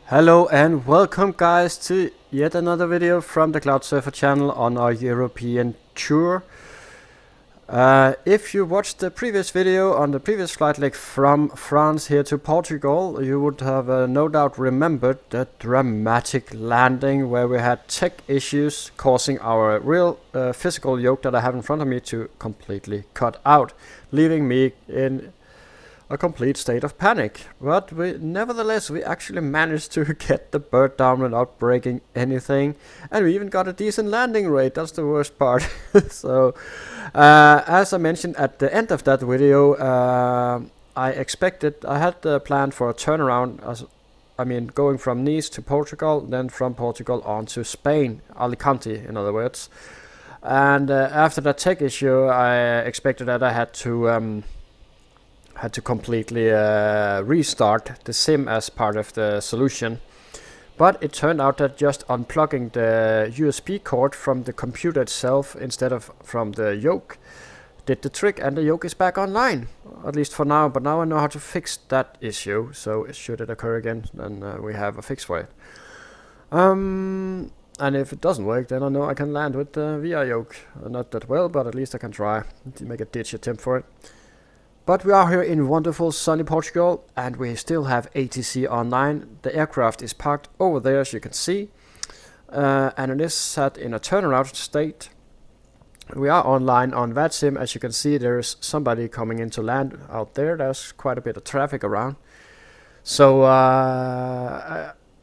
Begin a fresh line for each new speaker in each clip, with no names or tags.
Hello and welcome guys to yet another video from the Cloud Surfer channel on our European tour. If you watched the previous video on the previous flight leg from France here to Portugal, you would have no doubt remembered the dramatic landing where we had tech issues causing our real physical yoke that I have in front of me to completely cut out, leaving me in a complete state of panic. But nevertheless we actually managed to get the bird down without breaking anything, and we even got a decent landing rate. That's the worst part. So as I mentioned at the end of that video, I had the plan for a turnaround, going from Nice to Portugal, then from Portugal on to Spain, Alicante in other words. And after that tech issue, I expected that I had to completely restart the sim as part of the solution. But it turned out that just unplugging the USB cord from the computer itself instead of from the yoke did the trick, and the yoke is back online, at least for now. But now I know how to fix that issue, so should it occur again, then we have a fix for it. And if it doesn't work, then I know I can land with the VR yoke. Not that well, but at least I can try to make a ditch attempt for it. But we are here in wonderful sunny Portugal, and we still have ATC online. The aircraft is parked over there, as you can see, and it is set in a turnaround state. We are online on VATSIM. As you can see, there is somebody coming in to land out there. There's quite a bit of traffic around. So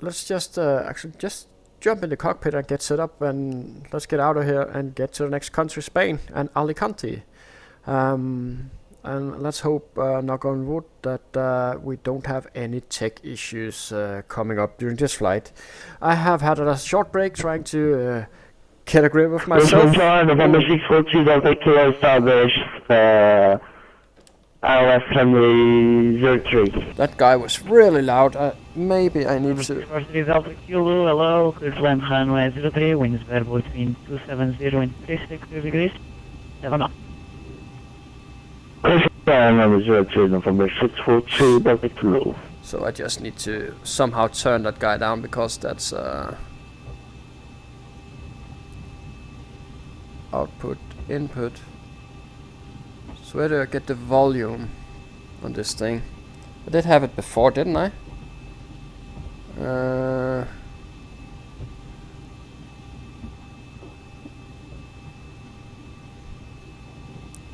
let's just jump in the cockpit and get set up, and let's get out of here and get to the next country, Spain and Alicante. And let's hope, knock on wood, that we don't have any tech issues coming up during this flight. I have had a short break trying to get a grip of myself. That guy was really loud. Maybe I need to...
Hello, clear to land runway 03, winds variable between 270 and 36 degrees. 7 up.
So I just need to somehow turn that guy down, because that's output, input. So where do I get the volume on this thing? I did have it before, didn't I?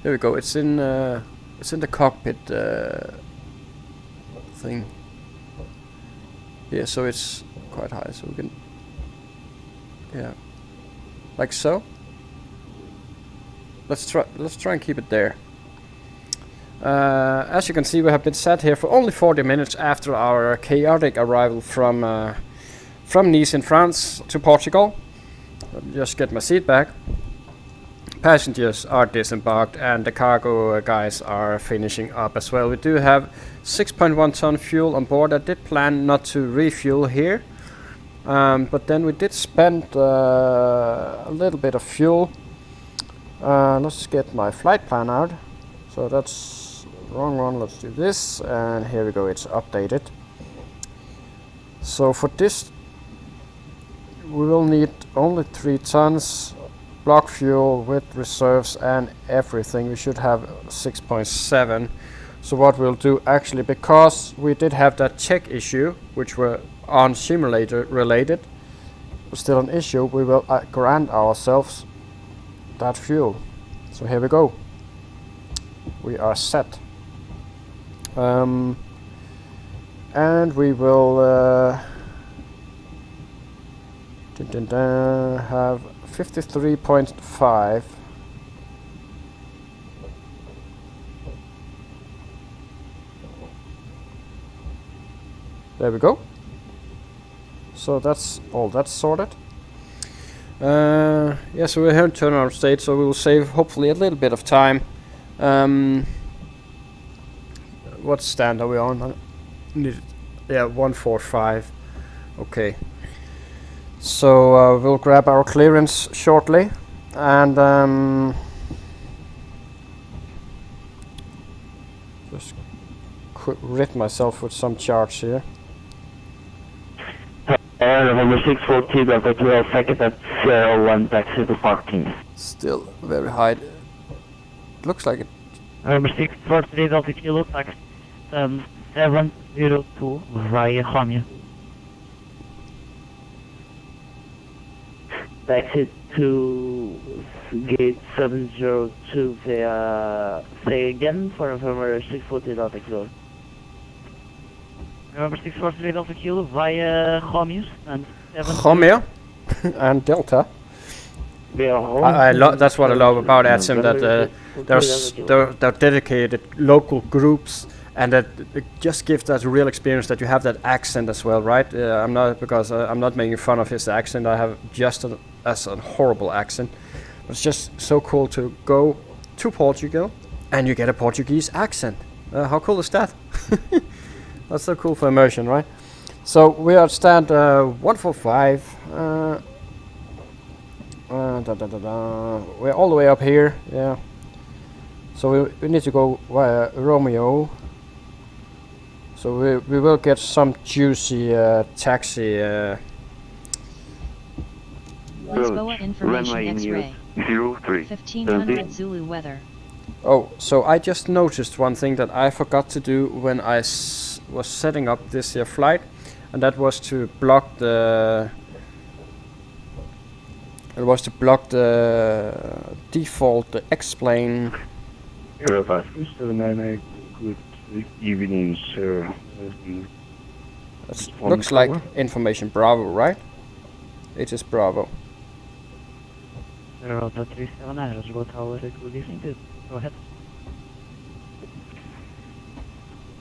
Here we go. It's in the cockpit thing. Yeah, so it's quite high, so we can, yeah, like so. Let's try and keep it there. As you can see, we have been sat here for only 40 minutes after our chaotic arrival from Nice in France to Portugal. Let me just get my seat back. Passengers are disembarked, and the cargo guys are finishing up as well. We do have 6.1 ton fuel on board. I did plan not to refuel here, but then we did spend a little bit of fuel. Let's get my flight plan out. So that's wrong one. Let's do this, and here we go. It's updated. So for this, we will need only 3 tons. Block fuel with reserves and everything. We should have 6.7. So what we'll do, actually, because we did have that check issue, which were on simulator related, but still an issue, we will grant ourselves that fuel. So here we go. We are set. And we will have 53.5. There we go. So that's all that's sorted. Yeah, so we're here in turnaround state, so we will save hopefully a little bit of time. What stand are we on? Yeah, 145. Okay. So we'll grab our clearance shortly, and just rid myself with some charge here.
November 640, Delta Kilo, second at 1 taxi to parking.
Still very high. Looks like it.
November 643, Delta Kilo, taxi 702 via Romeo. Taxi to gate 702 via, say again for November 640 Delta Kilo. November 643 Delta Kilo via Romeo and 7.
Romeo and Delta. That's what I love about ATSIM, that they're dedicated local groups, and that it just gives that real experience that you have that accent as well, right? I'm not making fun of his accent. I have just a horrible accent. But it's just so cool to go to Portugal and you get a Portuguese accent. How cool is that? That's so cool for immersion, right? So we are at stand 145. We're all the way up here, yeah. So we need to go via Romeo. So we will get some juicy taxi.
Lisboa information X-ray.
03.
1500 Zulu weather.
Oh, so I just noticed one thing that I forgot to do when I was setting up this here flight, and that was to block the. It was to block the default, the X-plane.
Airport 379, good evening, sir.
It looks like information Bravo, right? It is Bravo.
Delta 379, Roswell Tower, good evening. Go ahead.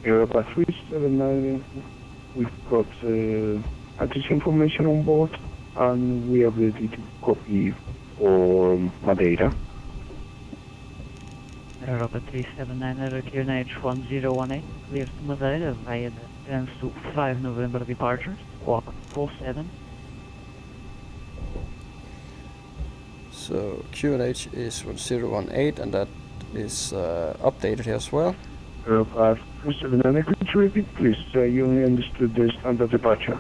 Airport 379, we've got additional information on board, and we are ready to copy for Madeira.
Delta 379, clear H1018, clear to Madeira via the plans to 5 November departures, walk 47.
So QNH is 1018, and that is updated here as well.
Airport 379, could you repeat please? You only understood the standard departure.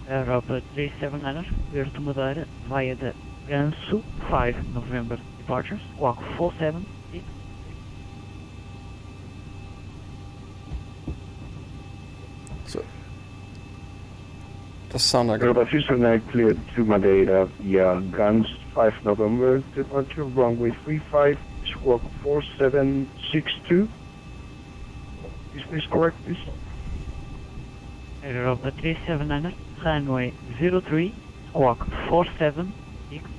Delta 379, clear to Madeira via the plans to 5 November departures, walk 47.
So does sound like
Airport 379 cleared to Madeira via guns 5 November departure, runway 35, squawk 4762. Is this correct, please?
Delta 379, runway 03, squawk 476.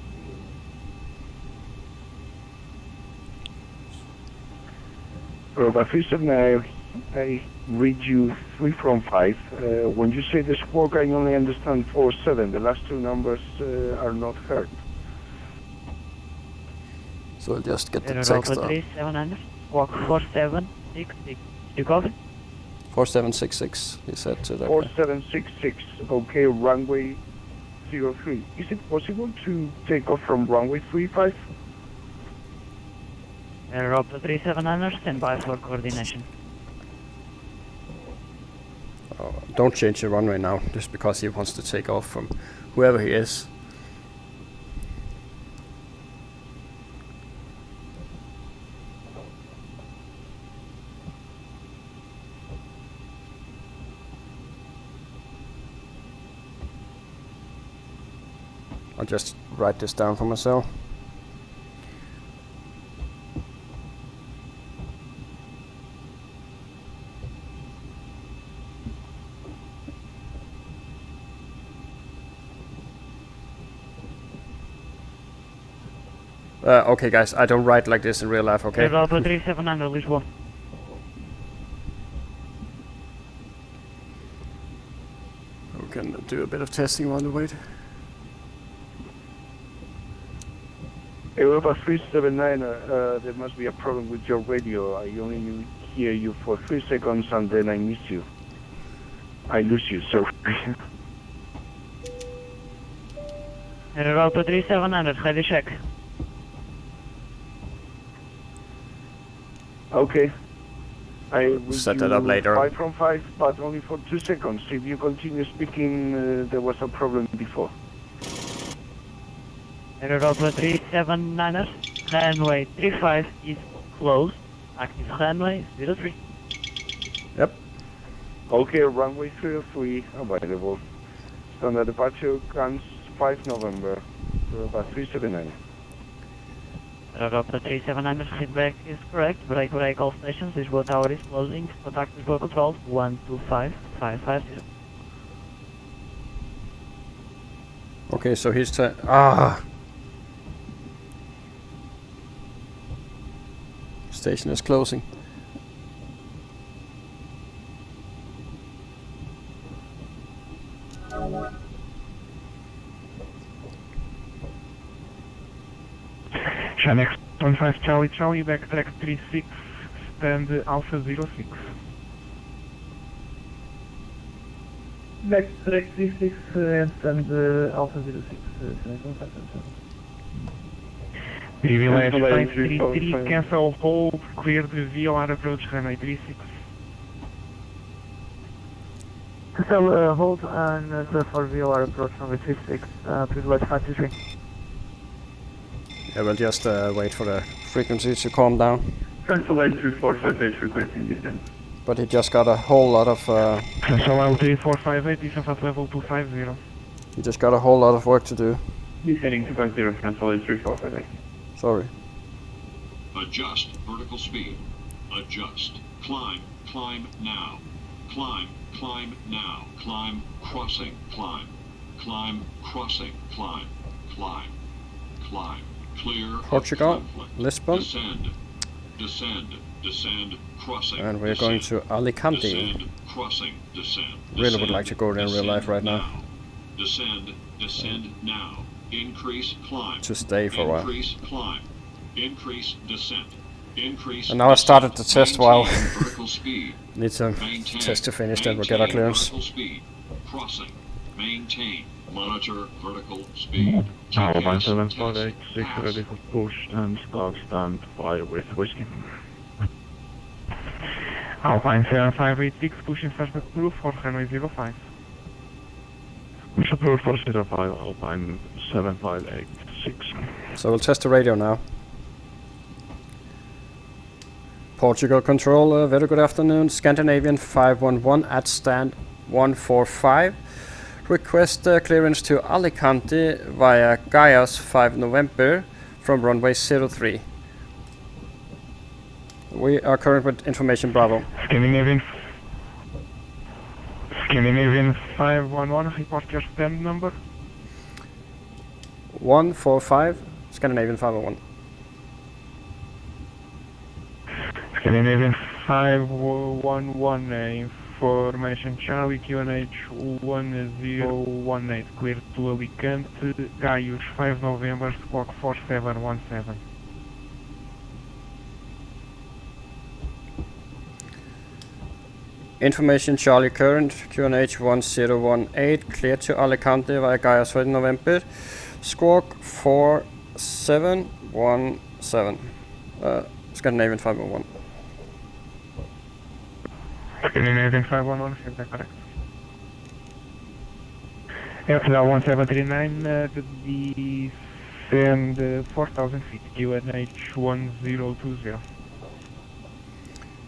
Airport 379, I read you 3 from 5. When you say the squawk, I only understand 47. The last two numbers are not heard.
so I'll just get the
Delta
text up.
379, squawk 4766. You copy?
4766, he said to the
4766, okay, runway 03. Is it possible to take off from runway 35?
Delta 379, stand by for coordination.
Don't change the runway now, just because he wants to take off from whoever he is. I'll just write this down for myself. Okay guys, I don't write like this in real life, okay?
Delta 379, Lisbon.
We can do a bit of testing on the way.
Airport 379, there must be a problem with your radio. I only hear you for 3 seconds and then I miss you. I lose you, sorry.
Delta 379, ready check.
Okay. I will
set that up later.
5 from 5, but only for 2 seconds. If you continue speaking, there was a problem before.
Aerodrome 379ers, runway 35 is closed. Active runway 03.
Yep.
Okay, runway 303 available. Standard departure guns 5 November. About 379.
Aerodrome 379ers, feedback is correct. Break all stations. Lisbon Tower is closing. Contact Lisbon Control 125550.
Okay, so he's station is closing.
Chanex 15 Charlie, backtrack 36, stand Alpha 06.
Backtrack 36 and stand Alpha 06.
Privilege 533, cancel hold, clear the VOR approach runway 36.
Cancel hold and for VOR approach runway 36, privilege 533.
Yeah, we'll just wait for the frequency to calm down.
Cancel 83458 requesting descent.
But he just got a whole lot of
Cancel L3458, descent at level 250.
he just got a whole lot of work to do.
Descending 250, cancel 83458.
Sorry.
Adjust vertical speed. Adjust. Climb. Climb now. Climb. Climb now. Climb. Crossing. Climb. Climb. Crossing. Climb. Climb. Climb. Clear.
Portugal, Lisbon.
Descend. Descend. Descend. Crossing.
And we're
descend,
going to Alicante.
Descend. Crossing. Descend.
Really would like to go there in real life right now.
Descend. Descend now. Increase climb.
To stay for a while.
Increase climb. Increase descent. Increase.
And now I started the test while
vertical speed.
need some
Maintain.
test to finish, then we'll get our clearance.
Vertical speed. Crossing. Maintain. Monitor vertical speed.
Alpine
GPS
758,
test.
ready for push and start stand by with whiskey.
Alpine 7586, pushing suspect proof for runway 05.
Push approved for 05, Alpine 7586.
So we'll test the radio now. Portugal Control, very good afternoon. Scandinavian 511 at stand 145. Request clearance to Alicante via Gaia's 5 November from runway 03. We are current with information Bravo.
Scandinavian 511, report your stand number.
145, Scandinavian 501.
Scandinavian 511, information Charlie QNH 1018, clear to Alicante, Gaius 5 November, squawk 4717.
Information Charlie current, QNH 1018, clear to Alicante via Gaia's 5 November, squawk 4717, Scandinavian 501.
Scandinavian 511, is that correct? FL 1739, descend 4,000 feet, QNH 1020.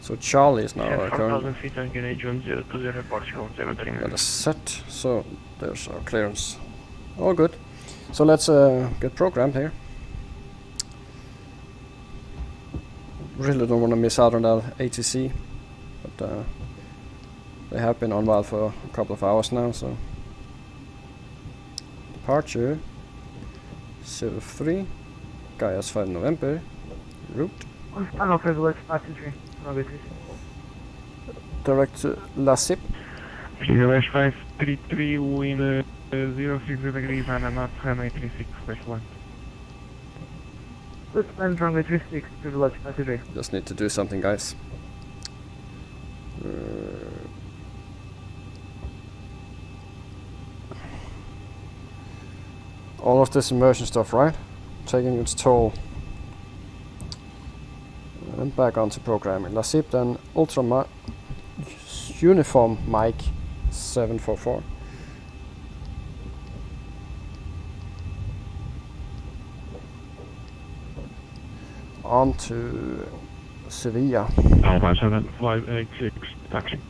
So Charlie is now current.
4,000 feet on QNH 1020, Portugal 739.
That is set, so there's our clearance. All good. So let's get programmed here. Really don't want to miss out on that ATC, but they have been on while for a couple of hours now, so. Departure 03, Gaia's 5 November, route.
Final privilege 523,
Direct to La Cip.
Privilege 533, wind 06 degrees and I'm not runway 36, flash 1.
Let's land runway 36, privilege 523.
Just need to do something, guys. All of this immersion stuff, right? Taking its toll. And back onto programming. Lisbon Ultra Uniform Mike 744. On to Sevilla.
Alpine 7586, taxi.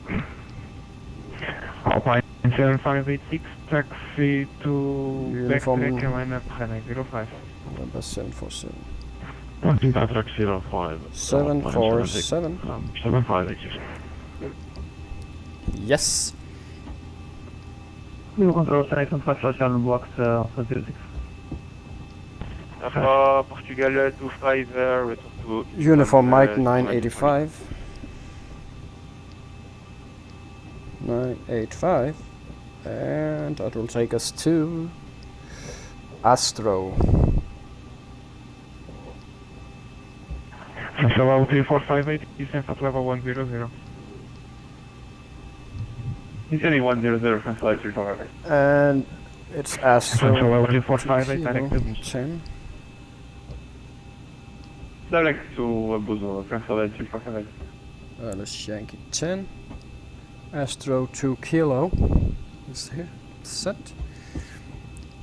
Alpine 7586, taxi to
Uniform.
backtrack and line up runway 05.
Number 747.
Backtrack 05.
747.
7586.
Yes.
New control, Senex 15 blocks, Alpha 06.
Alpha Portugal 25, return to
Uniform Mike 985. 985. And that will take us to Astro.
Central level 3458, descent at level 100.
Descending 100, translate 358.
And it's Astro.
Central level 3458, directed.
10.
Direct to Buzo, translate 358.
Let's Yankee 10. Astro 2 Kilo is here. Set.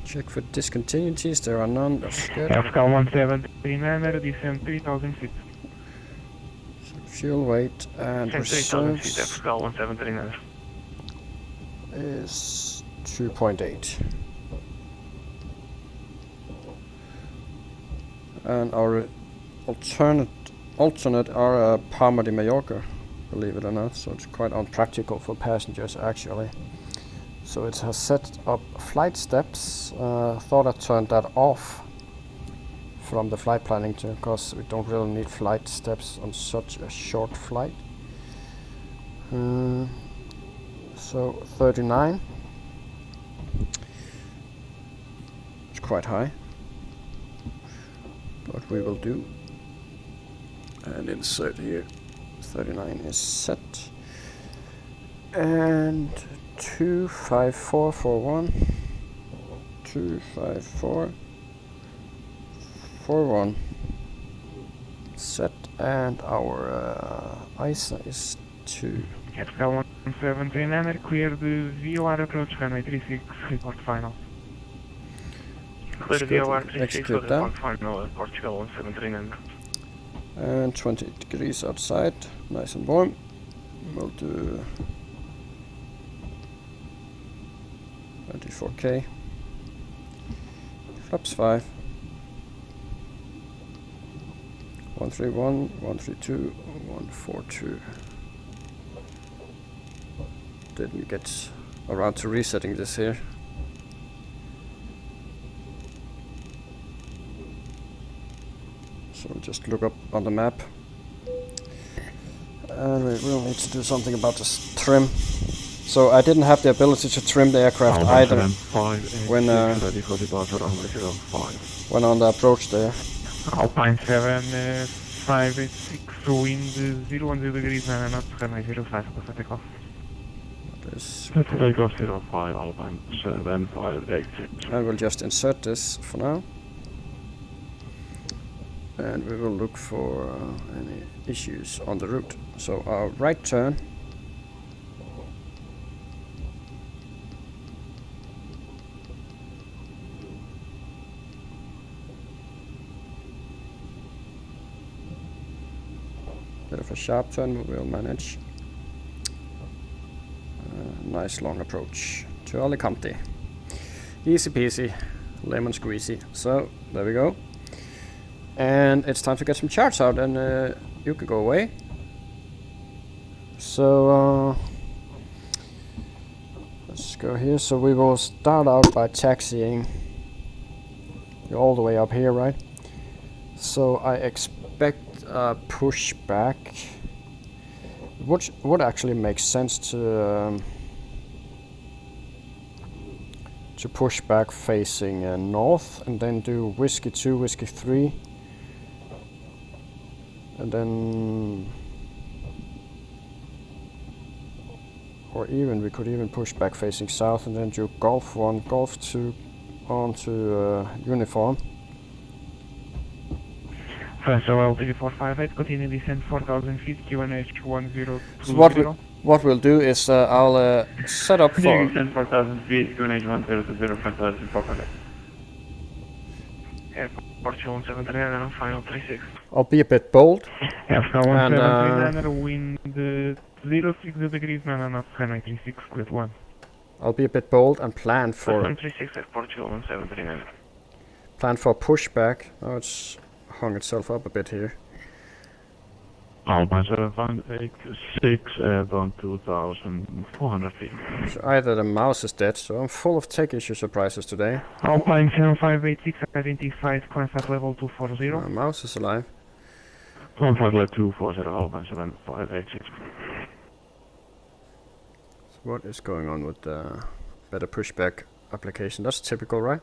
Check for discontinuities. There are none. That's good.
FK 179, descent 3000 feet.
Fuel weight and reserves
FK 179.
is 2.8. And our alternate are Palma de Mallorca, believe it or not, so it's quite unpractical for passengers actually. So it has set up flight steps. Thought I turned that off from the flight planning too, because we don't really need flight steps on such a short flight. So 39. It's quite high, but we will do. And insert here. 39 is set. And 25441. 25441. Set, and our ISA is 2.
FK 179, clear the VOR approach runway 36, report final.
Clear the VOR 36, report
final, Portugal 179.
And 20 degrees outside, nice and warm. We'll do 24K. Flaps 5. 131, 132, 142. Didn't get around to resetting this here. So just look up on the map. And we will need to do something about this trim. So I didn't have the ability to trim the aircraft either when on the approach there.
Alpine 7586, wind 010 degrees, 9 knots, runway 05, for takeoff.
This.
Takeoff 05, Alpine 7586.
I will just insert this for now. And we will look for any issues on the route. So our right turn. Bit of a sharp turn, but we'll manage. Nice long approach to Alicante. Easy peasy, lemon squeezy. So there we go. And it's time to get some charts out, and you can go away. So let's go here. So we will start out by taxiing all the way up here, right? So I expect a pushback, which would actually make sense to push back facing north, and then do whiskey 2, whiskey 3. And then, or even we could even push back facing south and then do Golf 1, Golf 2 onto uniform.
Central 3458, continue descent 4000 feet, QNH 1020.
So what we'll do is I'll set up for.
Descent 4000 feet, QNH 1020, 5400.
Airport 1739, final 36.
I'll be a bit bold.
Airport
And,
1739, wind 06 degrees, 9 knots, runway 36, cleared 1.
I'll be a bit bold and plan for
36, Airport 1739.
pushback. Oh, it's hung itself up a bit here.
Alpine 7586, airborne 2400 feet.
So either the mouse is dead, so I'm full of tech issue surprises today.
Alpine 7586, identified contact level 240.
My mouse is alive.
Contact level 240, Alpine 7586.
So what is going on with the better pushback application? That's typical, right?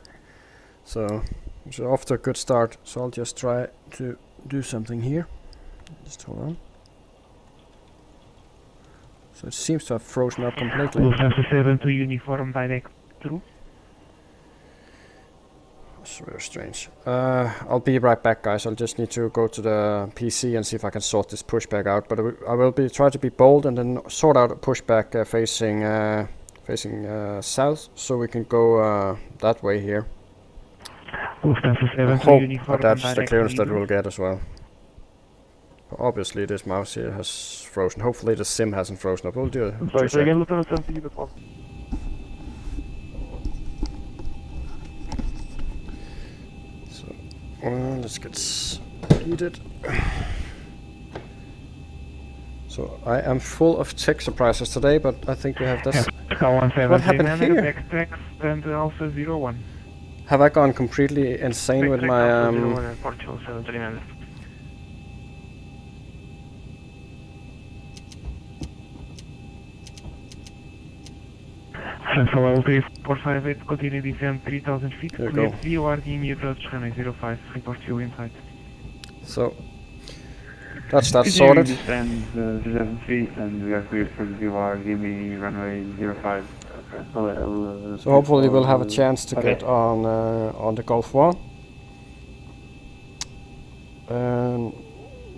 So it's off to a good start. So I'll just try to do something here. Just hold on. So it seems to have frozen up completely.
Lufthansa 7 to uniform direct through.
It's very strange. I'll be right back, guys. I'll just need to go to the PC and see if I can sort this pushback out. But I will be try to be bold and then sort out a pushback facing south, so we can go that way here.
Lufthansa 7
I
to
hope
uniform
that's the
direct
clearance that
through.
we'll get as well. Obviously, this mouse here has frozen. Hopefully, the sim hasn't frozen up. We'll do it.
Sorry, say again, Lieutenant 7 to uniform.
So, let's get speeded. So, I am full of tech surprises today, but I think we have this. What happened here?
Backtrack and Alpha 01.
Have I gone completely insane with my
Airport 1739. Central L3458, continue descent 3000 feet,
There you
clear
go.
VORD immediate approach, runway 05, report you inside.
So, that's that sorted.
Descend 7 feet, and we are cleared for the VR, give me runway 05.
So hopefully we'll have a chance to get on the Golf 1. And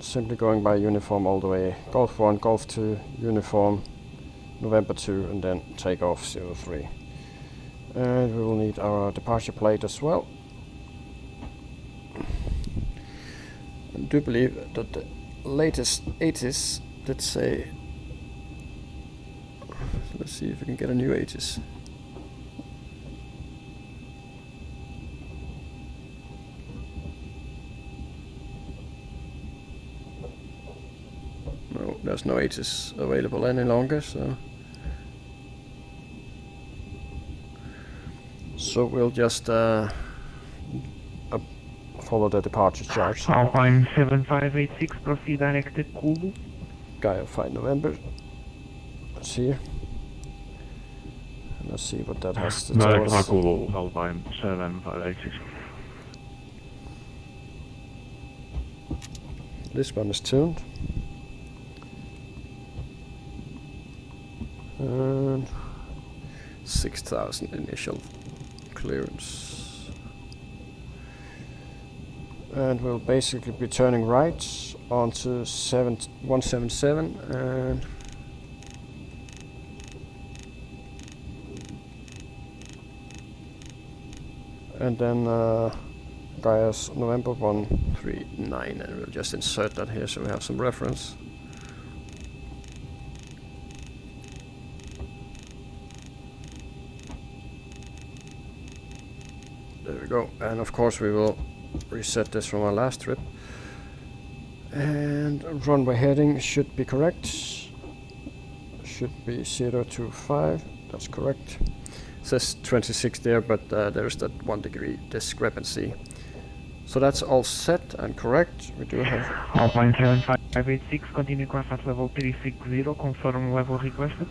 simply going by uniform all the way. Golf 1, Golf 2, uniform, November 2, and then take off 03. And we will need our departure plate as well. I do believe that the latest 80s did say. Let's see if we can get a new 80s. No, there's no 80s available any longer, so we'll just follow the departure charge.
Alpine 7586, proceed directed Kulu.
Guy of 5 November. Let's see. Let's see what that has to tell us.
Kulu, Alpine 7586.
This one is tuned. And 6,000 initial clearance. And we'll basically be turning right onto 177 and then Gaia's November 139, and we'll just insert that here so we have some reference. There we go, and of course we will reset this from our last trip. And runway heading should be correct. Should be 025, that's correct. It says 26 there, but there's that 1 degree discrepancy. So that's all set and correct. We do have
Alpine 7586, continue contact level 360, confirm level requested.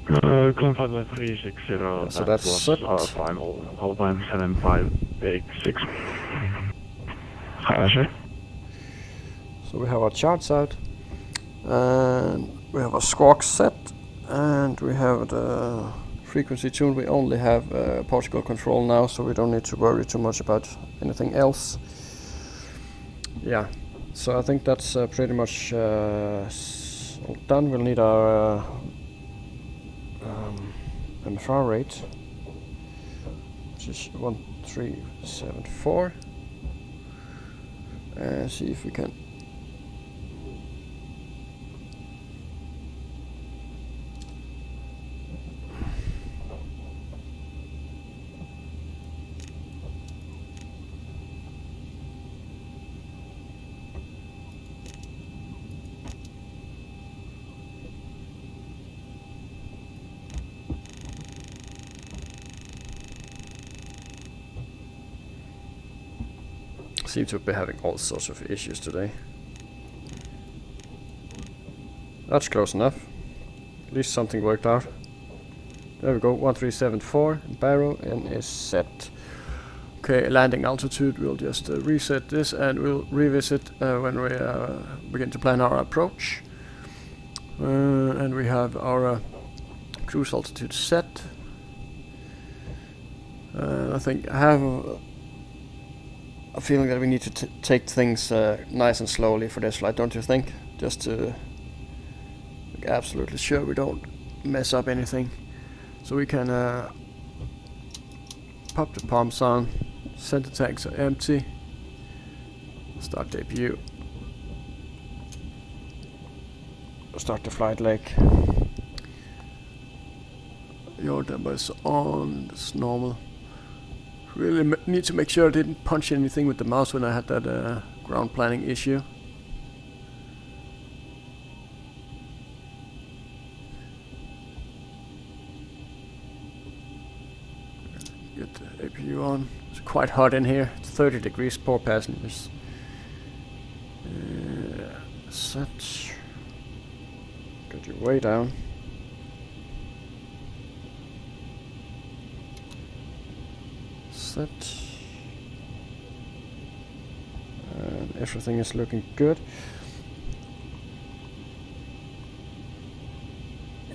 Contact level 360,
yeah, so that's set.
our final, Alpine 7586.
So we have our charts out, and we have our squawk set, and we have the frequency tuned. We only have particle control now, so we don't need to worry too much about anything else. yeah, so I think that's pretty much done. We'll need our MFR rate, which is 1374. See if we can. Seem to be having all sorts of issues today. That's close enough. At least something worked out. There we go, 1374. Barrow and is set. Okay, landing altitude. We'll just reset this and we'll revisit when we begin to plan our approach. And we have our cruise altitude set. I think I have a feeling that we need to take things nice and slowly for this flight, don't you think? Just to make absolutely sure we don't mess up anything. So we can pop the pumps on, center tanks are empty, start debut, start the flight leg. Your number is on, it's normal. Really need to make sure I didn't punch anything with the mouse when I had that ground planning issue. Get the APU on. It's quite hot in here. It's 30 degrees, poor passengers. Set. Get your way down. And everything is looking good.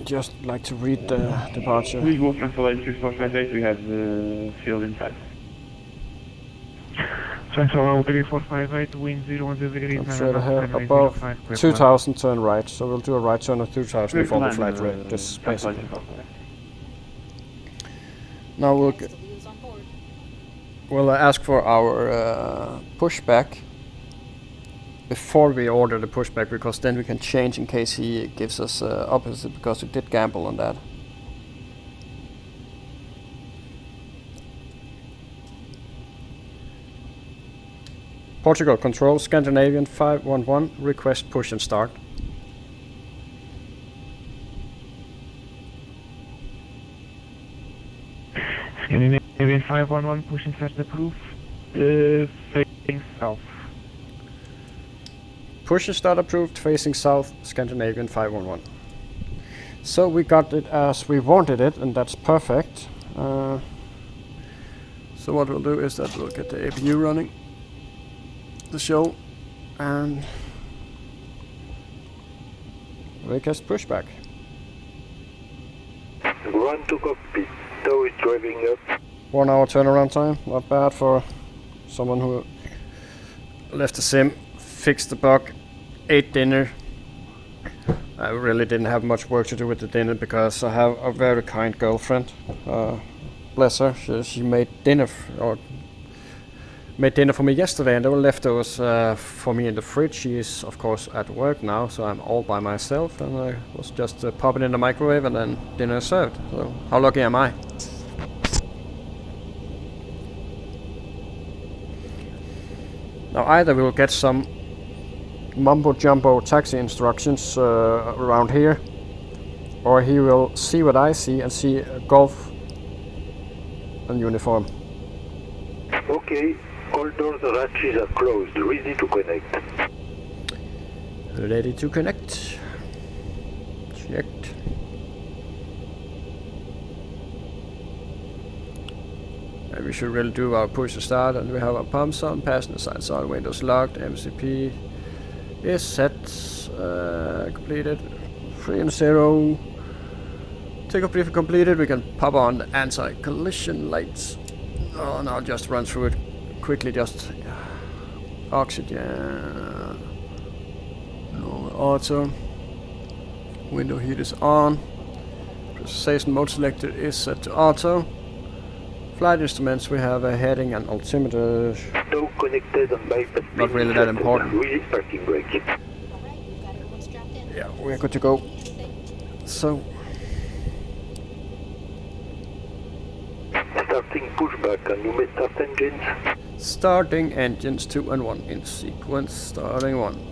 Just like to read the departure.
Please will cancel 3458, we have the field inside.
Transfer 3458, wind 010 degrees.
I'm straight ahead, above 2000, turn right. So we'll do a right turn of 2000 before the flight rate. This basically. Now we'll ask for our pushback before we order the pushback, because then we can change in case he gives us opposite, because we did gamble on that. Portugal control, Scandinavian 511, request push and start.
Scandinavian 511, push and start approved, facing south.
Push and start approved, facing south, Scandinavian 511. So we got it as we wanted it, and that's perfect. So what we'll do is that we'll get the APU running, the show, and request pushback.
Ground to cockpit, tow is driving up.
1 hour turnaround time, not bad for someone who left the sim, fixed the bug, ate dinner. I really didn't have much work to do with the dinner because I have a very kind girlfriend. Bless her, she made dinner for me yesterday, and there were leftovers for me in the fridge. She is of course at work now, so I'm all by myself, and I was just popping in the microwave and then dinner served. So how lucky am I? Now either we'll get some mumbo jumbo taxi instructions around here, or he will see what I see and see a Golf and uniform.
Okay, all doors and hatches are closed, ready to connect.
Ready to connect. Checked. And we should really do our push to start, and we have our pumps on, passenger side on, windows locked, MCP is set, completed, 3 and 0. Takeoff briefing completed, we can pop on the anti-collision lights. Oh, and I'll just run through it quickly, just Oxygen. No auto. Window heat is on. Pressurization mode selector is set to auto. Flight instruments, we have a heading and altimeter.
No connected on bypass.
Not really that important.
Release parking brake.
Yeah, we're good to go. So,
Starting pushback, and you may start engines.
starting engines 2 and 1 in sequence. Starting 1.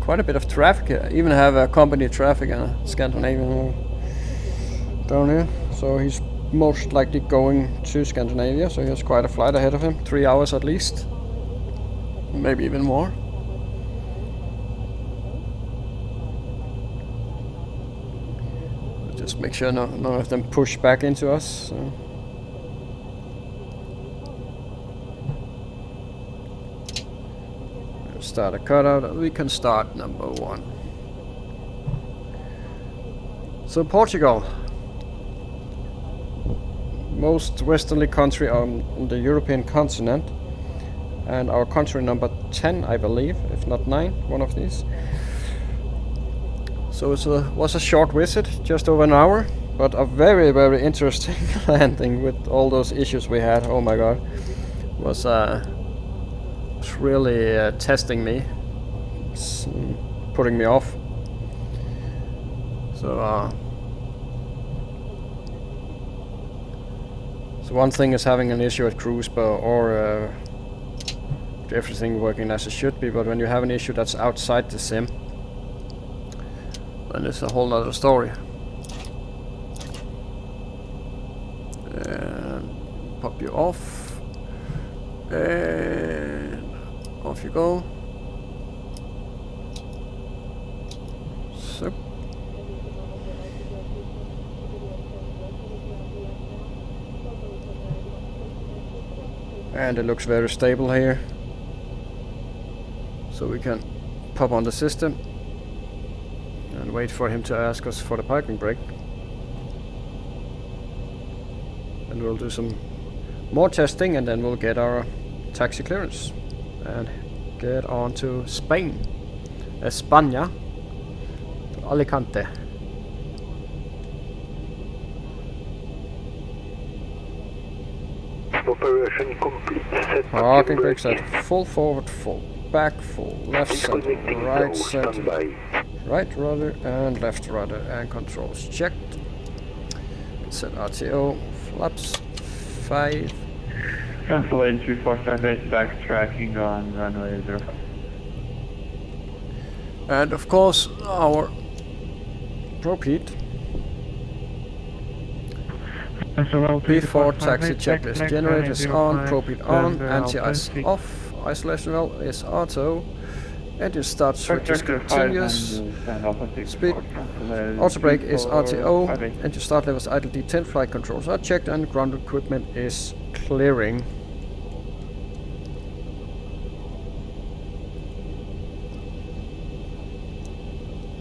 Quite a bit of traffic here. Even have a company traffic and a Scandinavian down here. So he's most likely going to Scandinavia. So he has quite a flight ahead of him. 3 hours at least. Maybe even more. Just make sure none of them push back into us. So. Start a cutout, we can start number 1. So Portugal, most westerly country on the European continent, and our country number 10, I believe, if not 9, one of these. So it was a short visit, just over an hour, but a very, very interesting landing with all those issues we had. Oh my god, was really testing me, putting me off. So one thing is having an issue at cruise, or everything working as it should be, but when you have an issue that's outside the sim, then it's a whole other story. And pop you off, and off you go. So. And it looks very stable here. So we can pop on the system and wait for him to ask us for the parking brake. And we'll do some more testing, and then we'll get our taxi clearance and get on to Spain, España, to Alicante.
Operation complete. Set
Parking brake set. Full forward, full back, full left set,
Disconnecting
right
now.
set,
Standby.
right rudder and left rudder, and controls checked. Set RTO, flaps 5.
Cancellation 3478 backtracking on runway 0.
And of course our Cockpit before taxi checklist. Generators on, Cockpit on, anti-ice off, isolation valve is auto, engine start switch is continuous, speed auto brake is RTO, engine start levels idle D10, flight controls are checked, and ground equipment is clearing.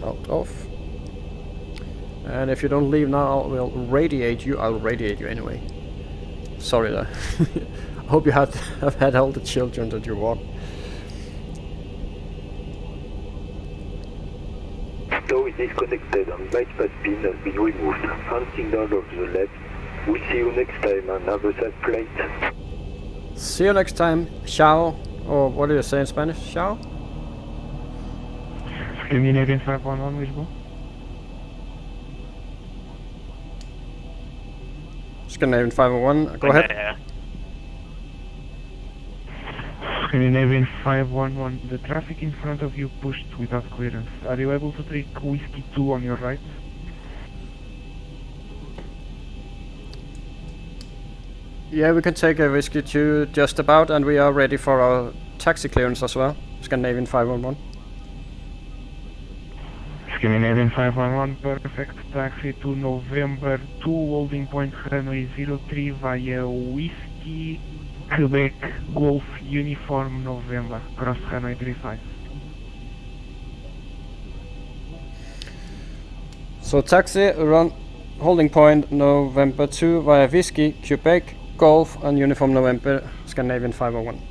Out off. And if you don't leave now, we'll radiate you. I'll radiate you anyway. Sorry there. I hope you have had all the children that you want.
Door is disconnected and bypass pin has been removed. Hand signal of the left. We'll see you next time and have a safe flight.
See you next time. Ciao. Or what do you say in Spanish? Ciao?
Scandinavian 511 Lisbon.
Scandinavian 501. Go ahead.
Scandinavian 511, the traffic in front of you pushed without clearance. Are you able to take Whiskey 2 on your right?
Yeah, we can take a Whiskey 2 just about, and we are ready for our taxi clearance as well. Scandinavian 511.
Scandinavian 511, perfect. Taxi to November 2, holding point runway 03 via Whiskey Quebec Golf Uniform November, cross runway 35.
So taxi, run, holding point November 2 via Whiskey, Quebec, Golf and Uniform November, Scandinavian 501.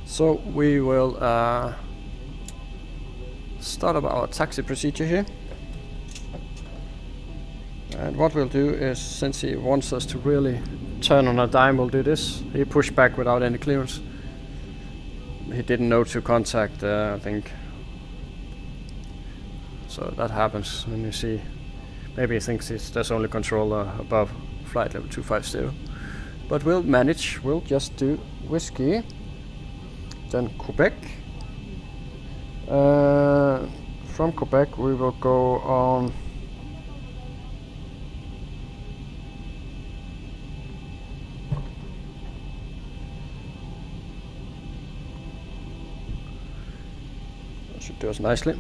So we will start up our taxi procedure here. And what we'll do is, since he wants us to really turn on a dime, we'll do this. He pushed back without any clearance. He didn't know to contact, I think. So that happens when you see. Maybe he thinks there's only controller above flight level 250. But we'll manage. We'll just do Whiskey. Then Quebec. From Quebec we will go on that should do us nicely.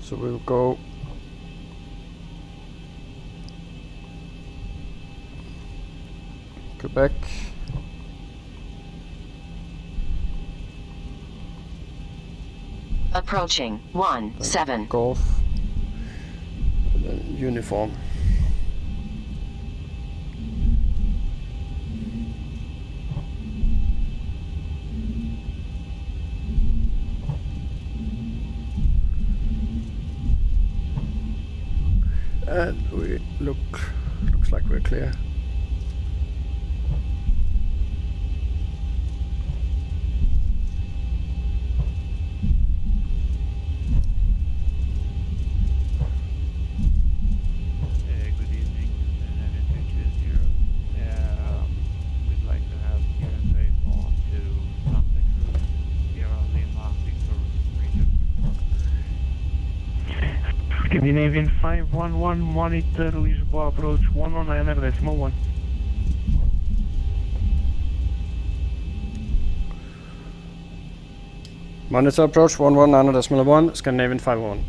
So we'll go Quebec.
Approaching 17.
Golf. And then Uniform. And we looks like we're clear.
Scandinavian 511, monitor Lisbon approach 119.1.
Monitor approach 119.1, Scandinavian 501.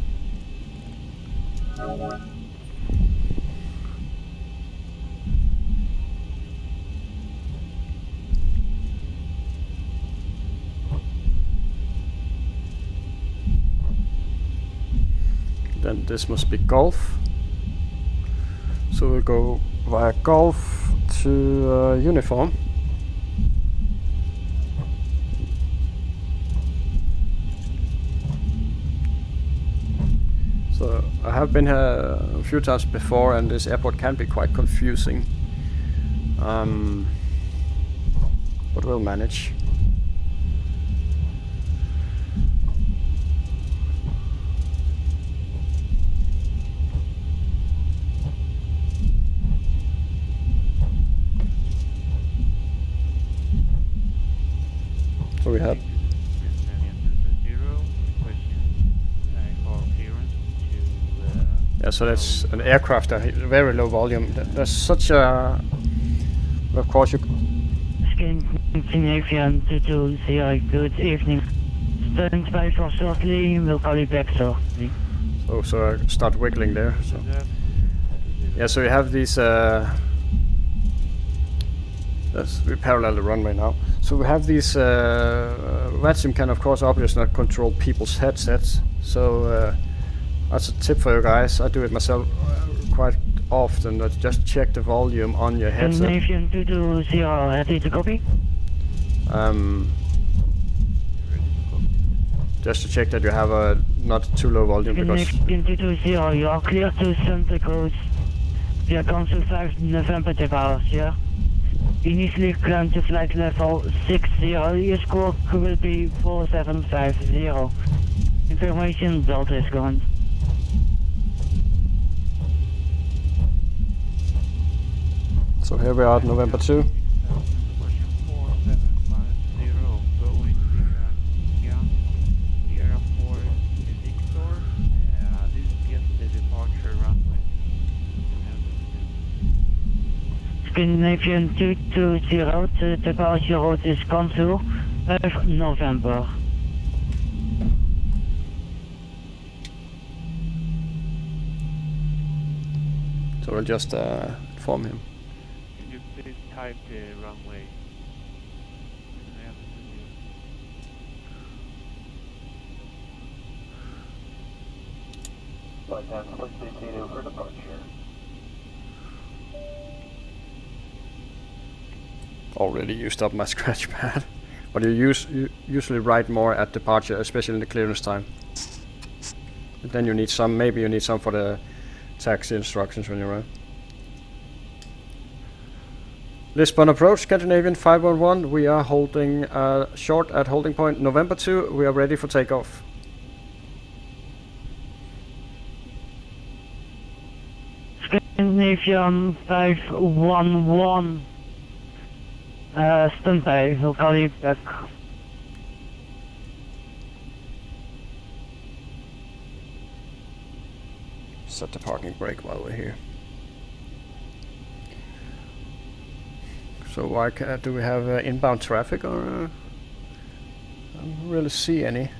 Then this must be Golf. So we'll go via Golf to Uniform. So I have been here a few times before, and this airport can be quite confusing. But we'll manage. So we have so that's an aircraft, a very low volume. There's such a, of course you.
Scandinavian 220, good evening. Stand by for shortly, we'll call you back shortly.
So I start wiggling there. So yeah, so we have these. We parallel the runway now. So we have these. Vacuum can of course obviously not control people's headsets. So. That's a tip for you guys. I do it myself quite often. That just check the volume on your headset.
Scandinavian 220, ready to copy?
Just to check that you have a not too low volume.
Scandinavian 220, you are clear to Santa Cruz. Via Council 5 November departure. Initially climb to flight level 60. Your score will be 4750. Information Delta is gone.
So here we are at November 2.
Scandinavian 220, the departure route is Contour, November.
So we'll just inform him.
Can you please type the runway?
For departure.
Already used up my scratch pad. But you usually write more at departure, especially in the clearance time. But then you need some, maybe you need some for the taxi instructions when you arrive. Lisbon approach, Scandinavian 511. We are holding short at holding point November 2. We are ready for takeoff.
Scandinavian 511. Standby, we'll call you back.
Set the parking brake while we're here. So why do we have inbound traffic, or I don't really see any.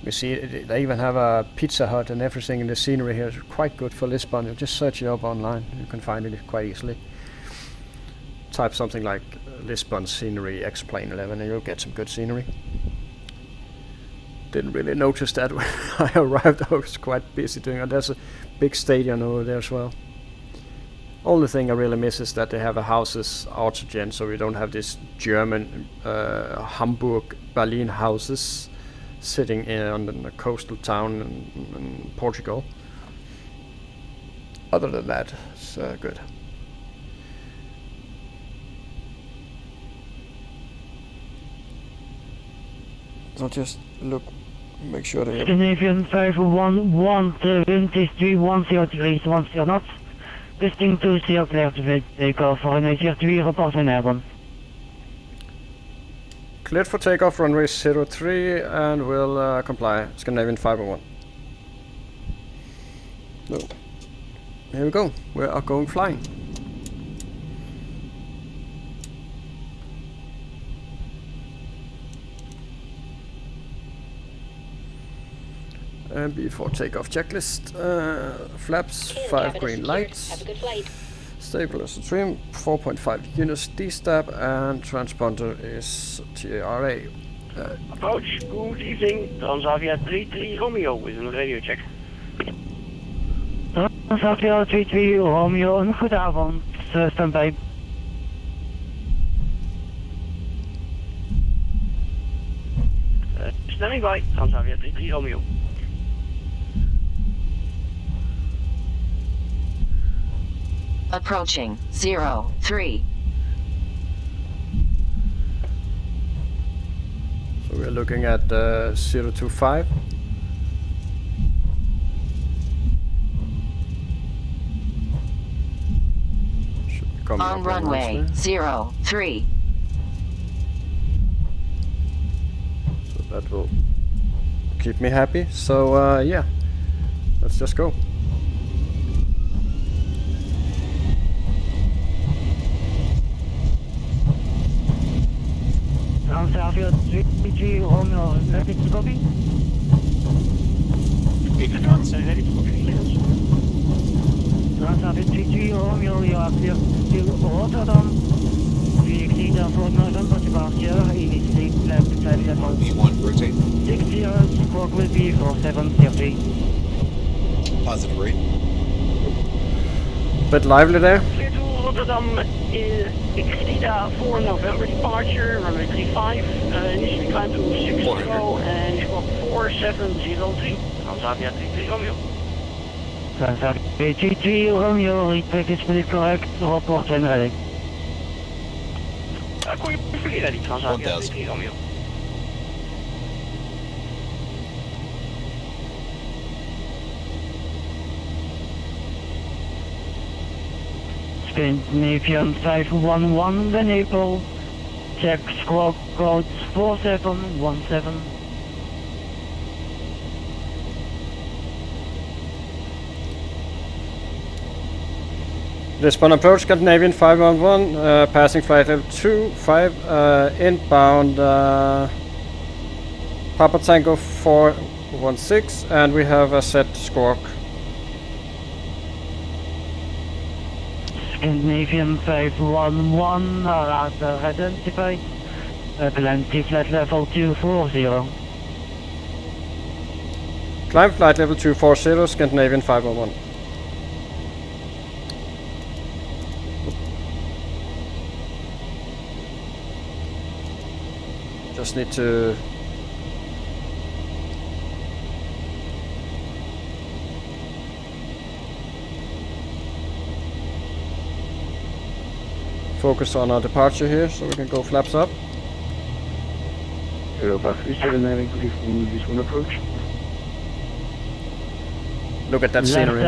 We see they even have a Pizza Hut and everything in the scenery here. It's quite good for Lisbon. You just search it up online. You can find it quite easily. Type something like Lisbon scenery X-Plane 11 and you'll get some good scenery. Didn't really notice that when I arrived. I was quite busy doing it. There's a big stadium over there as well. Only thing I really miss is that they have a houses autogen, so we don't have this German Hamburg, Berlin houses sitting on the coastal town in Portugal. Other than that, it's good. So just look, make sure they have...
Scandinavian 511, the wind is 310 degrees, 10 knots. Listing 20 clear to takeoff for an ACR2 report in airborne.
Cleared for takeoff, runway 03, and we'll comply. Scandinavian 501. So, here we go. We are going flying. And before takeoff checklist, flaps, 5 green lights.
Have a good flight.
Stabilizer trim, 4.5 units D-stab, and transponder is TRA.
Approach, good evening. Transavia 33 Romeo with a radio check.
Transavia 33 Romeo, een goedenavond, standby.
Standing by, Transavia 33 Romeo.
Approaching 03.
So we're looking at 025. Should be coming
On
up
runway
nicely.
03.
So that will keep me happy. So yeah, let's just go.
Transavia 33 Romeo, ready to copy?
Ready to copy, yes.
Transavia 33 Romeo, you are clear to Rotterdam. We exceed our 4 November departure, initially left flight level.
V1, rotate.
60, squawk will be for 730.
Positive rate.
Bit lively there.
Clear to Rotterdam, exceed our 4 November departure, runway 35, initially climb to 60 and squawk 4703. Transavia 33 Romeo.
Transavia 33 Romeo, retrack is fully correct, report when ready.
Call you fully ready, Transavia 33 Romeo.
Scandinavian 511, then April. Check squawk codes 4717.
Lisbon approach, Scandinavian 511, passing flight level 25, inbound Papa Tango 416, and we have a set squawk.
Scandinavian 511 are identified. Plenty flight level 240.
Climb flight level 240, Scandinavian 511. Just need to focus on our departure here so we can go flaps up.
Europa 379 from Lisbon approach.
Look at that scenery.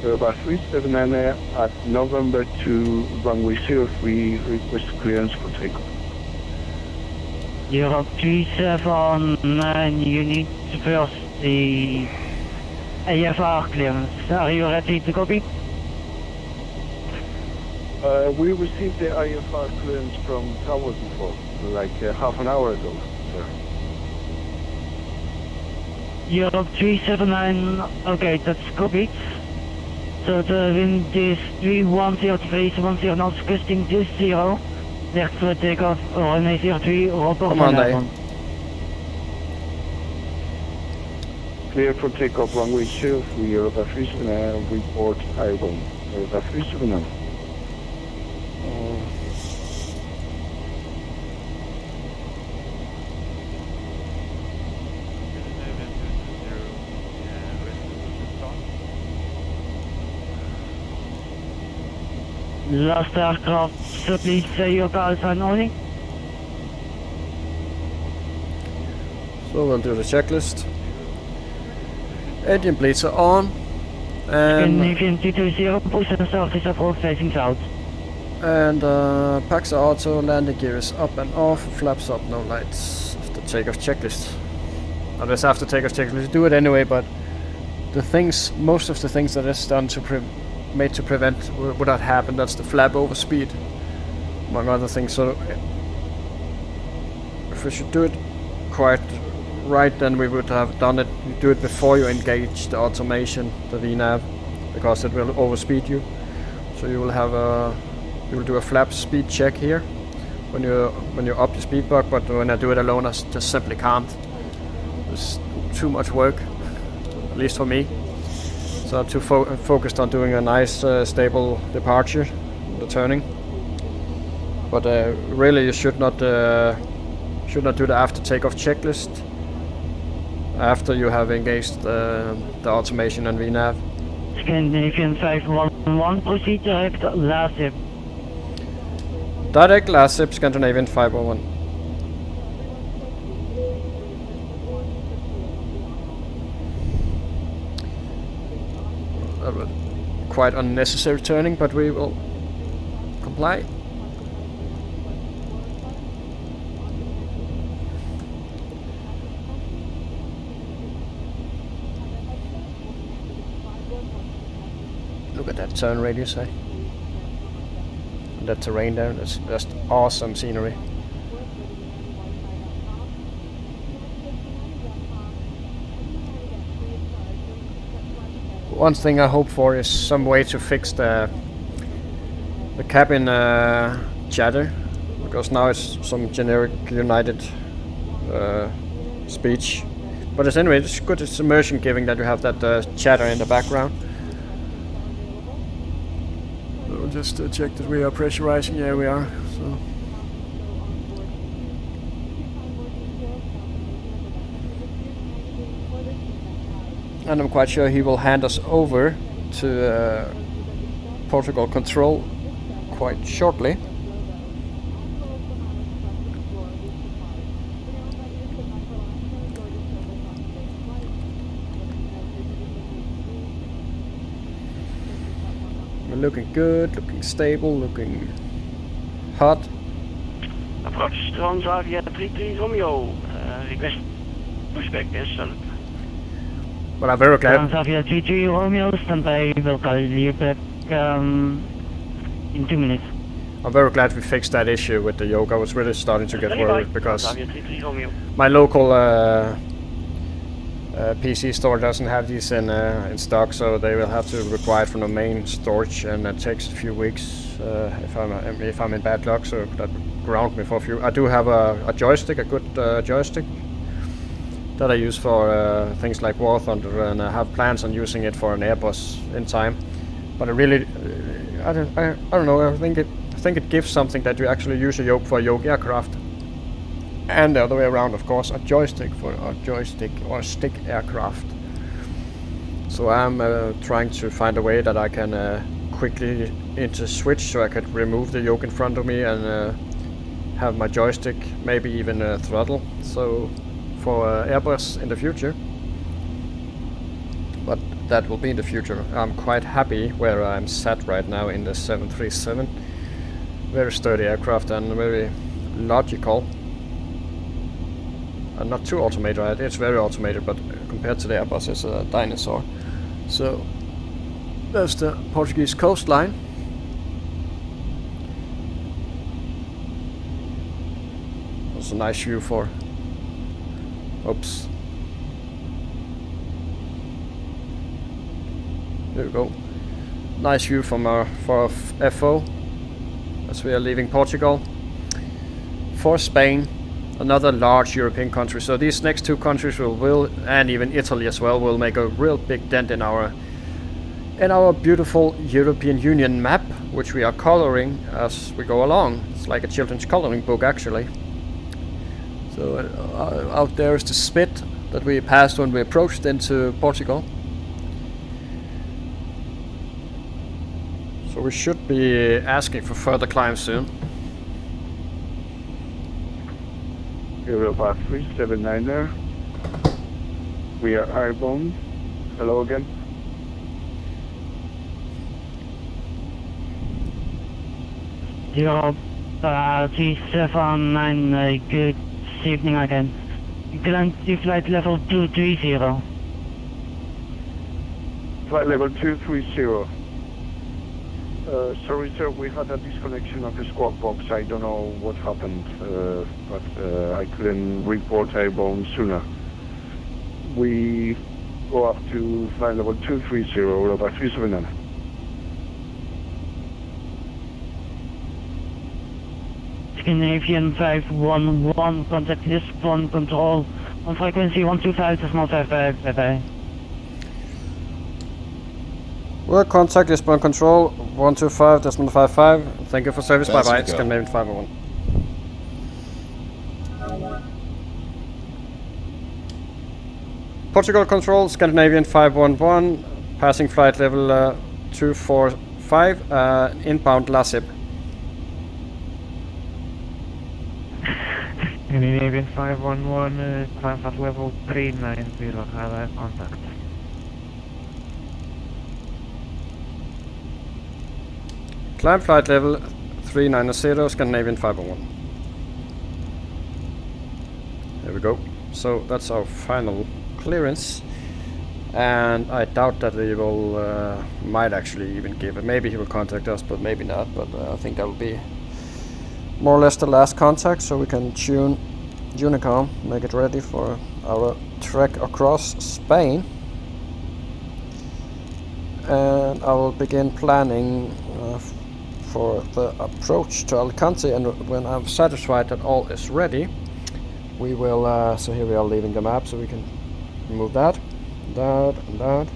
Europa 379 at November 2, runway 03, request clearance for takeoff.
Europe 379, you need first the AFR clearance. Are you ready to copy?
We received the IFR clearance from Tower before, like half an hour ago, sir.
Europe 379, okay, that's copied. So the wind is 3103, knots, cresting 20, left for takeoff, runway 03, report
Come on,
on.
Clear for takeoff, runway 03, Europa 379, report Iron, Europa 379.
Last aircraft, so please say your call sign only.
So we'll do the checklist. Engine bleeds are on. And
Scandinavian 220, push and start is approved facing south.
And packs are auto, landing gear is up and off, flaps up, no lights. After takeoff checklist. Unless after takeoff checklist, do it anyway, but the things, most of the things that is done to made to prevent would not happen. That's the flap over speed, among other things. So if we should do it quite right, then we would have done it. You do it before you engage the automation, the VNAV, because it will overspeed you. So you will have you will do a flap speed check here when you up your speed bug. But when I do it alone, I just simply can't. It's too much work, at least for me. So I'm too focused on doing a nice stable departure, the turning. But really, you should not do the after takeoff checklist after you have engaged the automation and VNAV.
Scandinavian 511, proceed direct last zip.
Direct last zip, Scandinavian 501. Quite unnecessary turning, but we will comply. Look at that turn radius, eh? And that terrain there, that's just awesome scenery. One thing I hope for is some way to fix the cabin chatter, because now it's some generic United speech. But anyway, it's good. It's immersion giving that you have that chatter in the background. So we'll just check that we are pressurizing. Yeah, we are. So. And I'm quite sure he will hand us over to protocol control quite shortly. We're looking good, looking stable, looking hot.
Approach Transavia 33 Romeo. Request pushback is
But I'm very glad.
Transavia 33 Romeo, standby, will call you back in 2 minutes.
I'm very glad we fixed that issue with the yoke. I was really starting to get worried because
Transavia 33 Romeo.
my local PC store doesn't have these in stock, so they will have to require it from the main storage, and it takes a few weeks if I'm in bad luck. So that ground me for a few. I do have a joystick, a good joystick that I use for things like War Thunder, and I have plans on using it for an Airbus in time. But I really, I don't know. I think it gives something that you actually use a yoke for a yoke aircraft. And the other way around, of course, a joystick for a joystick or a stick aircraft. So I'm trying to find a way that I can quickly switch so I could remove the yoke in front of me and have my joystick, maybe even a throttle. So for Airbus in the future. But that will be in the future. I'm quite happy where I'm sat right now in the 737. Very sturdy aircraft and very logical. Not too automated, it's very automated, but compared to the Airbus it's a dinosaur. So there's the Portuguese coastline. That's a nice view for... Oops. There we go. Nice view from for FO as we are leaving Portugal for Spain. Another large European country. So these next two countries will and even Italy as well will make a real big dent in our beautiful European Union map, which we are coloring as we go along. It's like a children's coloring book actually. So out there is the spit that we passed when we approached into Portugal. So we should be asking for further climbs soon.
Europa 379 there. We are airborne. Hello again.
Europe 379, good evening again. Climb to flight level 230.
Flight level 230. Sorry sir, we had a disconnection of the squawk box. I don't know what happened, but I couldn't report airborne sooner. We go up to flight level 230, Europa 379.
Scandinavian 511, contact Lisbon control on frequency 125.55, bye-bye.
Well, contact Lisbon control 125.55. Thank you for service. Bye bye.
Go.
Scandinavian 501. Portugal control Scandinavian 511. Passing flight level 245. Inbound Lasip.
Scandinavian 511, climb at level 390, have contact.
Climb flight level 390, Scandinavian 501. There we go. So that's our final clearance. And I doubt that he will, might actually even give it. Maybe he will contact us, but maybe not. But I think that will be more or less the last contact, so we can tune Unicom, make it ready for our trek across Spain. And I will begin planning for the approach to Alicante, and when I'm satisfied that all is ready, we will, so here we are leaving the map, so we can remove that, and that.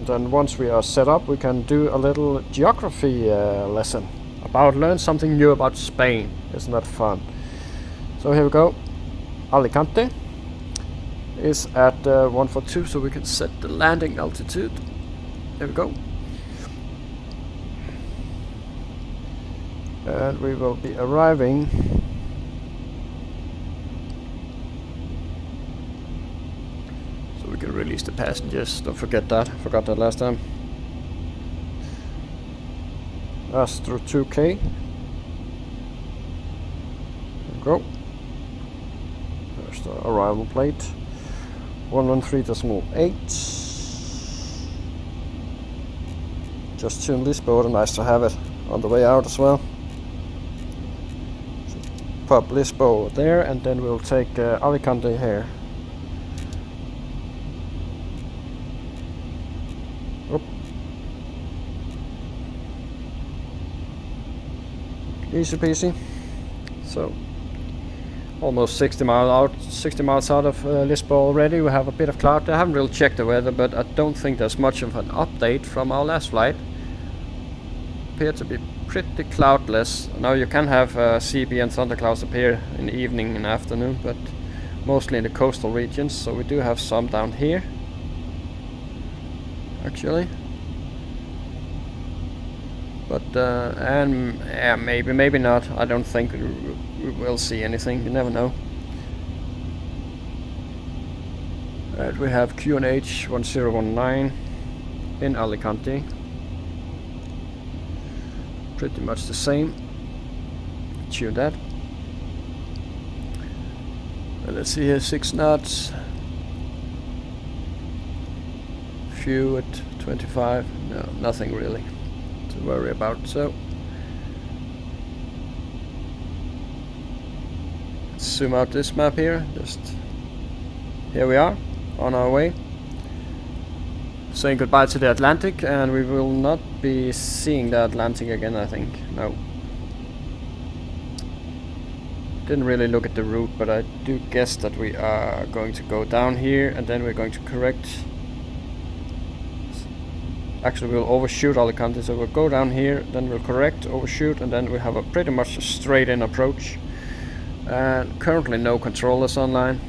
Then once we are set up, we can do a little geography lesson about learn something new about Spain. Isn't that fun? So here we go. Alicante is at 142, so we can set the landing altitude. There we go. And we will be arriving so we can release the passengers. Don't forget that. Forgot that last time. Astro 2K. There we go. There's the arrival plate. 113.8. Just tuned Lisbon, nice to have it on the way out as well. So pop Lisbon there, and then we'll take Alicante here. Oop. Easy peasy. So almost 60 miles out of Lisbon already. We have a bit of cloud. I haven't really checked the weather, but I don't think there's much of an update from our last flight. Appear to be pretty cloudless. Now you can have CB and thunderclouds appear in the evening and afternoon, but mostly in the coastal regions. So we do have some down here, actually. But and yeah, maybe not. I don't think we will see anything. You never know. Right, we have QNH 1019 in Alicante. Pretty much the same. Tune that. Let's see here, 6 knots. Few at 25. No, nothing really to worry about. So let's zoom out this map here. Just here we are on our way, saying goodbye to the Atlantic, and we will not be seeing the Atlantic again, I think. No, didn't really look at the route, but I do guess that we are going to go down here, and then we're going to correct. Actually, we'll overshoot Alicante, so we'll go down here, then we'll correct, overshoot, and then we have a pretty much a straight in approach. And currently no controllers online.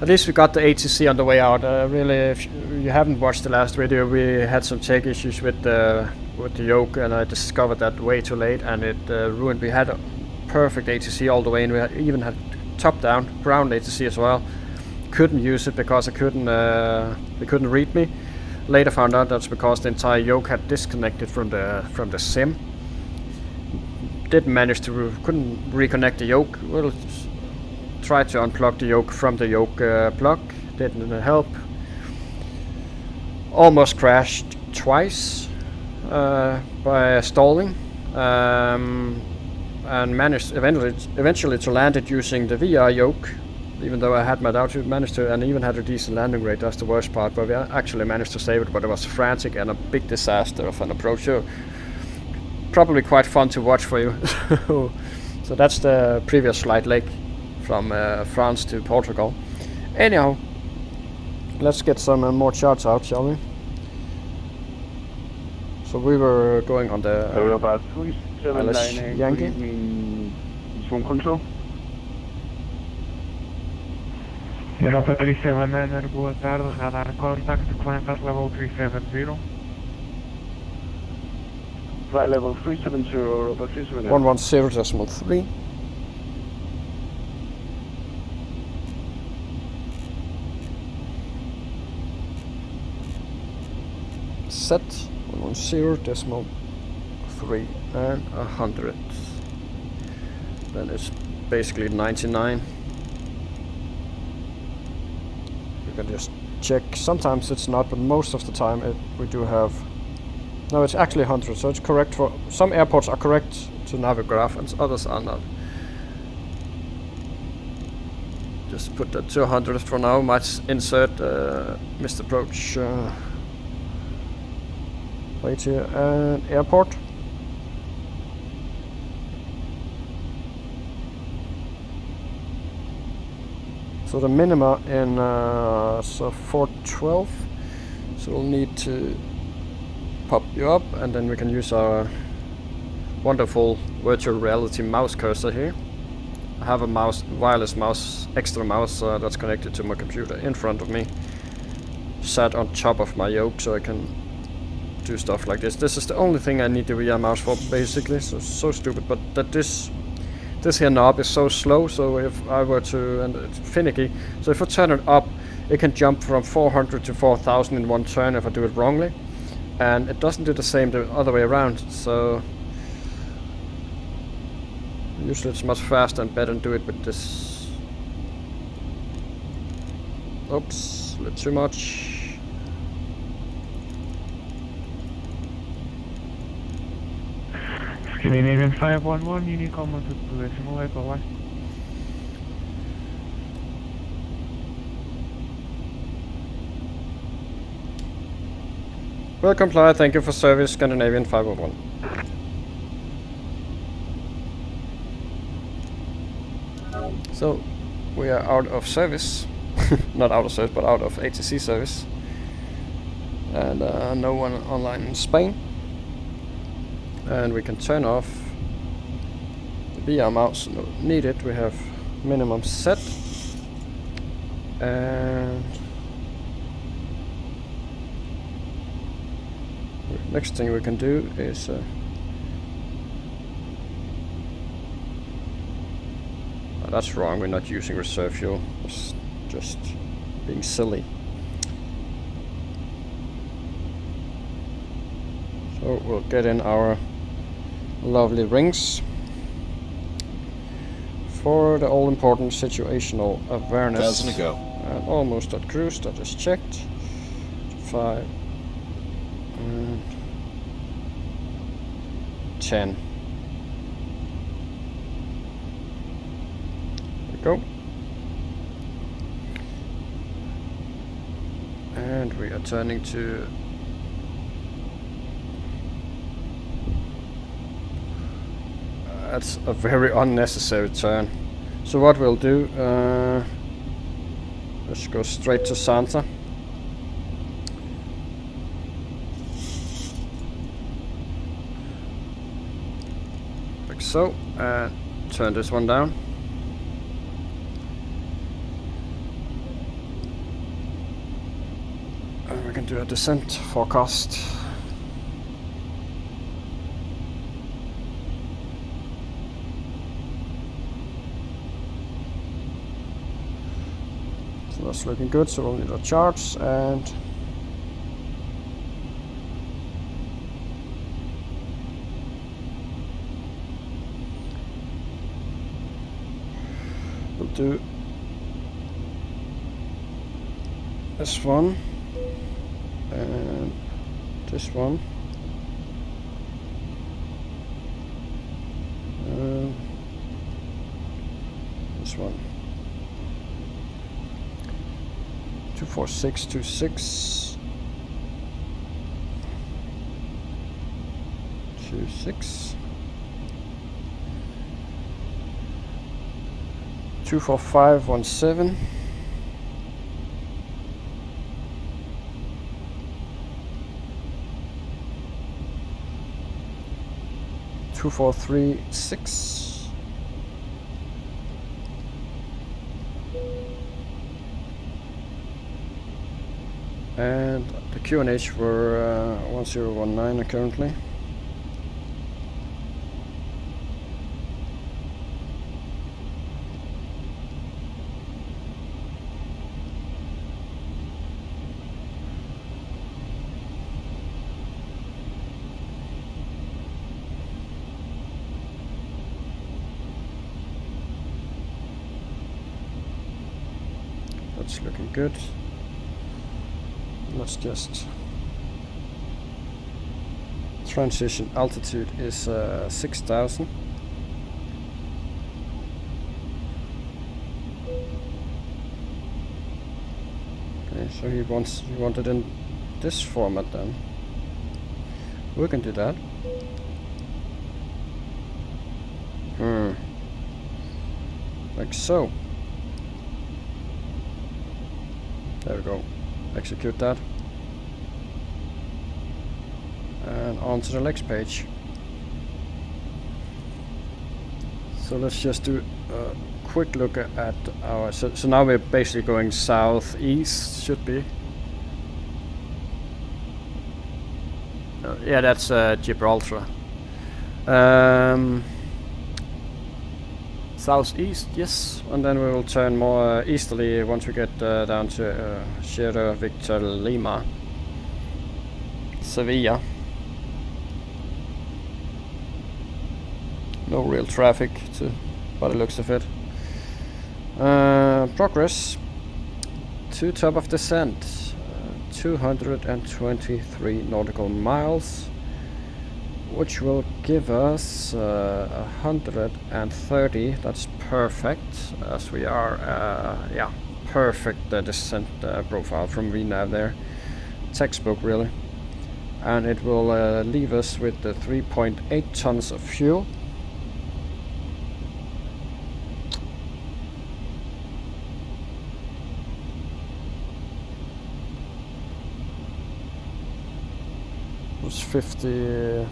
At least we got the ATC on the way out. Really, if you haven't watched the last video, we had some tech issues with the yoke, and I discovered that way too late, and it ruined. We had a perfect ATC all the way, and we even had top down ground ATC as well. Couldn't use it because I couldn't. They couldn't read me. Later found out that's because the entire yoke had disconnected from the sim. Didn't manage to couldn't reconnect the yoke. We'll try to unplug the yoke from the yoke plug. Didn't help. Almost crashed twice by stalling, and managed eventually to land it using the VR yoke. Even though I had my doubts, we managed to, and even had a decent landing rate. That's the worst part, but we actually managed to save it. But it was frantic and a big disaster of an approach. So probably quite fun to watch for you. So that's the previous flight leg from France to Portugal. Anyhow, let's get some more charts out, shall we? So we were going on the Elche Yankee.
From control.
Europa 379er, boa tarde, radar contact, Qantas level 370.
Flight level 370, Europa 370.
110.3. Set 110.3 and 100. Then it's basically 99. You can just check. Sometimes it's not, but most of the time we do have. No, it's actually 100, so it's correct for some airports are correct to Navigraph and others are not. Just put that to 100 for now. Might insert missed approach right here and airport. So the minima in so 412. So we'll need to pop you up, and then we can use our wonderful virtual reality mouse cursor here. I have a wireless mouse, extra mouse that's connected to my computer in front of me, sat on top of my yoke, so I can do stuff like this. This is the only thing I need the VR mouse for, basically. So stupid, but that this here knob is so slow, so if I were to, and it's finicky, so if I turn it up, it can jump from 400 to 4000 in one turn if I do it wrongly, and it doesn't do the same the other way around. So usually it's much faster and better to do it with this Oops, a little too much.
Scandinavian 511, you need command to decimal letter Y.
Will comply, thank you for service, Scandinavian 501. So, we are out of service. Not out of service, but out of ATC service. And no one online in Spain. And we can turn off the VR mouse, no needed. We have minimum set. And next thing we can do is that's wrong, we're not using reserve fuel. It's just being silly. So we'll get in our lovely rings for the all-important situational awareness.
1,000 to go.
And almost at cruise, that is checked. 5 and 10. There we go. And we are turning to that's a very unnecessary turn. So what we'll do, let's go straight to Santa. Like so, and turn this one down. And we can do a descent forecast. So that's looking good, so we'll need our charts and we'll do this one and this one and this one. 24626 26 24517 2436 and the QNH were 1019 currently. That's looking good. Let's just transition altitude is 6,000. Okay, so he wanted in this format then. We can do that. Like so. There we go. Execute that. And on to the next page. So let's just do a quick look at our... So now we're basically going southeast, should be. Yeah, that's Gibraltar. Southeast, yes, and then we will turn more easterly once we get down to Sierra Victor Lima, Sevilla. No real traffic by the looks of it. Progress to top of descent. 223 nautical miles, which will give us 130. That's perfect, as we are, yeah, perfect descent profile from VNAV there. Textbook, really. And it will leave us with the 3.8 tons of fuel. Was 50.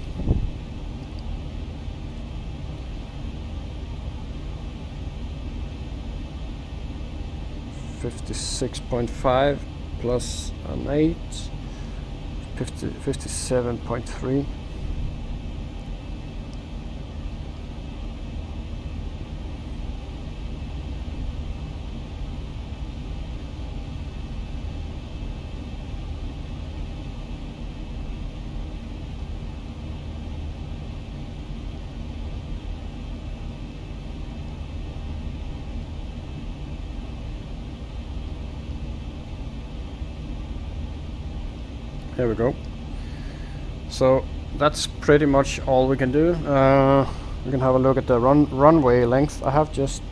56.5 plus an 8. 57.3. Here we go. So that's pretty much all we can do. We can have a look at the runway length. I have just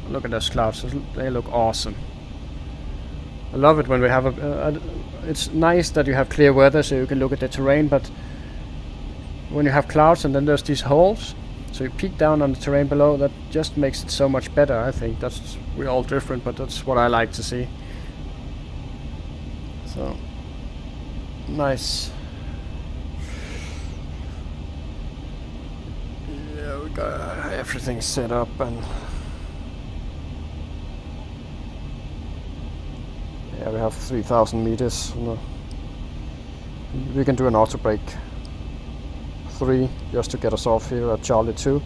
look at those clouds. They look awesome. I love it when we have it's nice that you have clear weather so you can look at the terrain, but when you have clouds and then there's these holes, so you peek down on the terrain below, that just makes it so much better. I think we're all different, but that's what I like to see. So nice. Yeah, we got everything set up, and yeah, we have 3,000 meters. We can do an auto brake 3 just to get us off here at Charlie 2.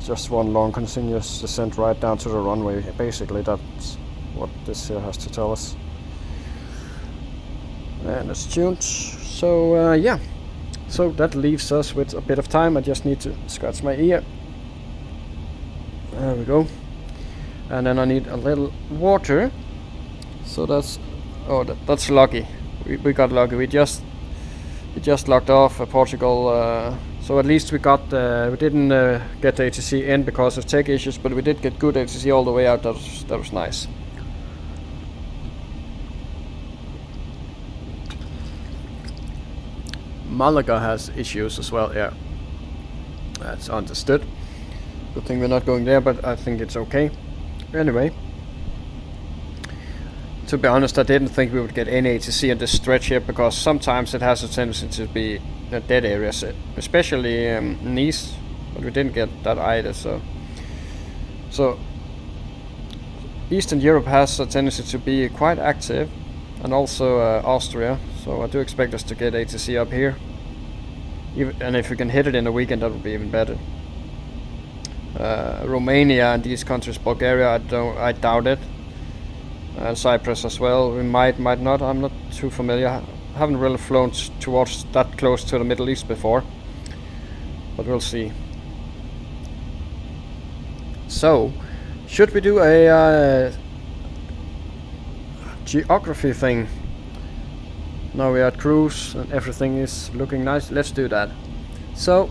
Just one long continuous descent right down to the runway. Basically, that's what this here has to tell us. And it's tuned. So yeah, so that leaves us with a bit of time. I just need to scratch my ear. There we go. And then I need a little water. So that's that's lucky. We got lucky. We just locked off Portugal. So at least we didn't get the ATC in because of tech issues, but we did get good ATC all the way out. That was nice. Malaga has issues as well. Yeah, that's understood. Good thing we're not going there, but I think it's okay. Anyway, to be honest, I didn't think we would get any ATC in this stretch here because sometimes it has a tendency to be dead areas, especially Nice, but we didn't get that either. So Eastern Europe has a tendency to be quite active, and also Austria. So I do expect us to get ATC up here, and if we can hit it in the weekend, that would be even better. Romania and these countries, Bulgaria, I doubt it. Cyprus as well. We might not. I'm not too familiar. Haven't really flown towards that close to the Middle East before, but we'll see. So, should we do a geography thing? Now we're at cruise and everything is looking nice. Let's do that. So,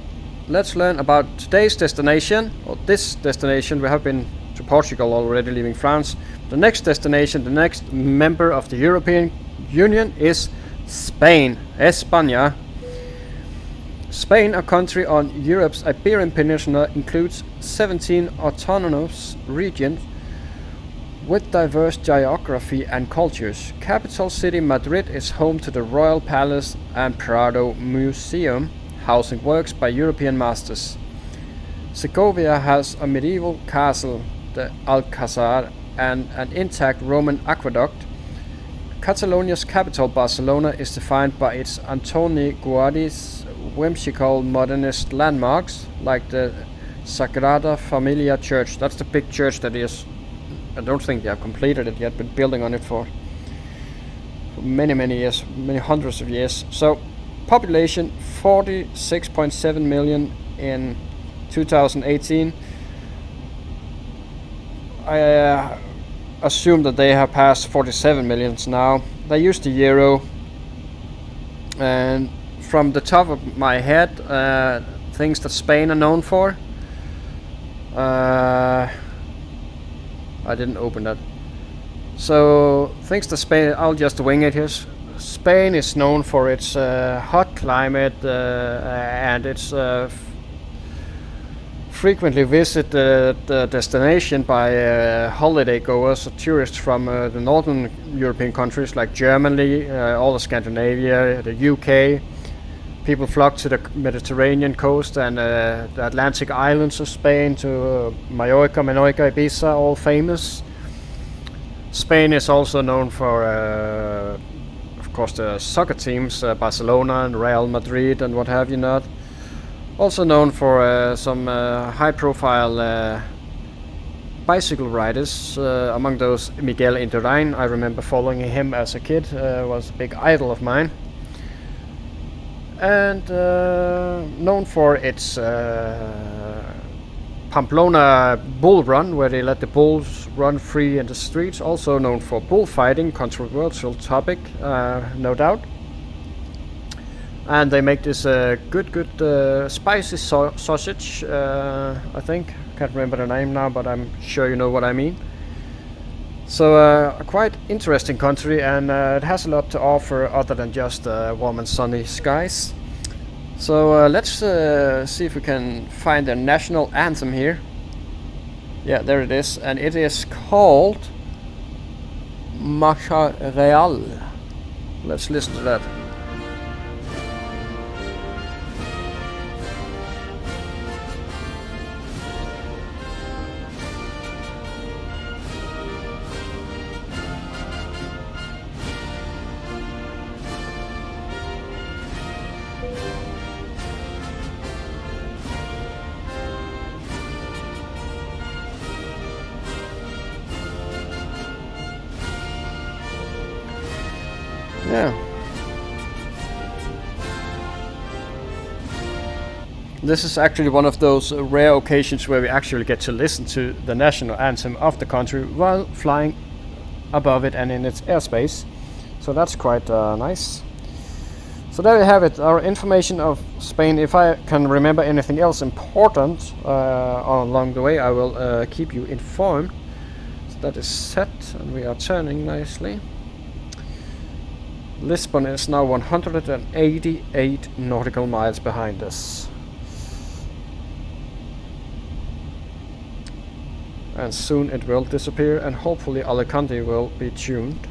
let's learn about today's destination, or this destination. We have been to Portugal already, leaving France. The next destination, the next member of the European Union is Spain, España. Spain, a country on Europe's Iberian Peninsula, includes 17 autonomous regions with diverse geography and cultures. Capital city Madrid is home to the Royal Palace and Prado Museum, housing works by European masters. Segovia has a medieval castle, the Alcázar, and an intact Roman aqueduct. Catalonia's capital, Barcelona, is defined by its Antoni Gaudi's whimsical modernist landmarks, like the Sagrada Familia Church. That's the big church that is, I don't think they have completed it yet, been building on it for many years, many hundreds of years. So population 46.7 million in 2018. I assume that they have passed 47 millions now. They use the euro, and from the top of my head, things that Spain are known for. I didn't open that. So things that Spain, I'll just wing it here. Spain is known for its hot climate and its frequently visited destination by holiday goers, tourists from the northern European countries like Germany, all of Scandinavia, the UK. People flock to the Mediterranean coast and the Atlantic islands of Spain, to Mallorca, Ibiza, all famous. Spain is also known for, of course, the soccer teams, Barcelona and Real Madrid and what have you not. Also known for some high-profile bicycle riders, among those Miguel Indurain. I remember following him as a kid, was a big idol of mine. And known for its Pamplona bull run, where they let the bulls run free in the streets. Also known for bullfighting, controversial topic, no doubt. And they make this good spicy sausage, I think. Can't remember the name now, but I'm sure you know what I mean. So a quite interesting country, and it has a lot to offer other than just warm and sunny skies. So let's see if we can find their national anthem here. Yeah, there it is, and it is called Marcha Real. Let's listen to that. Yeah. This is actually one of those rare occasions where we actually get to listen to the national anthem of the country while flying above it and in its airspace. So that's quite nice. So there you have it, our information of Spain. If I can remember anything else important along the way, I will keep you informed. So that is set, and we are turning nicely. Lisbon is now 188 nautical miles behind us. And soon it will disappear, and hopefully Alicante will be tuned.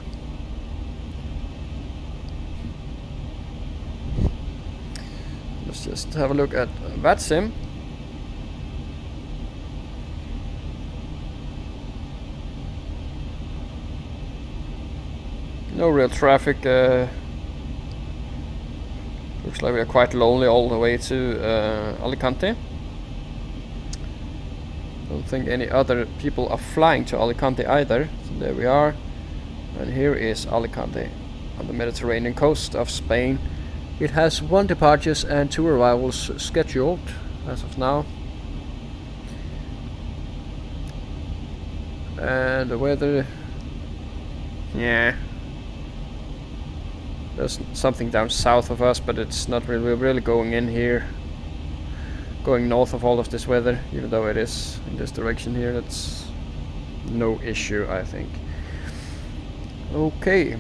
Let's just have a look at VATSIM. No real traffic. Looks like we are quite lonely all the way to Alicante. Don't think any other people are flying to Alicante either. So there we are. And here is Alicante on the Mediterranean coast of Spain. It has 1 departure and 2 arrivals scheduled as of now. And the weather, yeah. There's something down south of us, but it's not really, we're really going in here, going north of all of this weather, even though it is in this direction here. That's no issue, I think. Okay,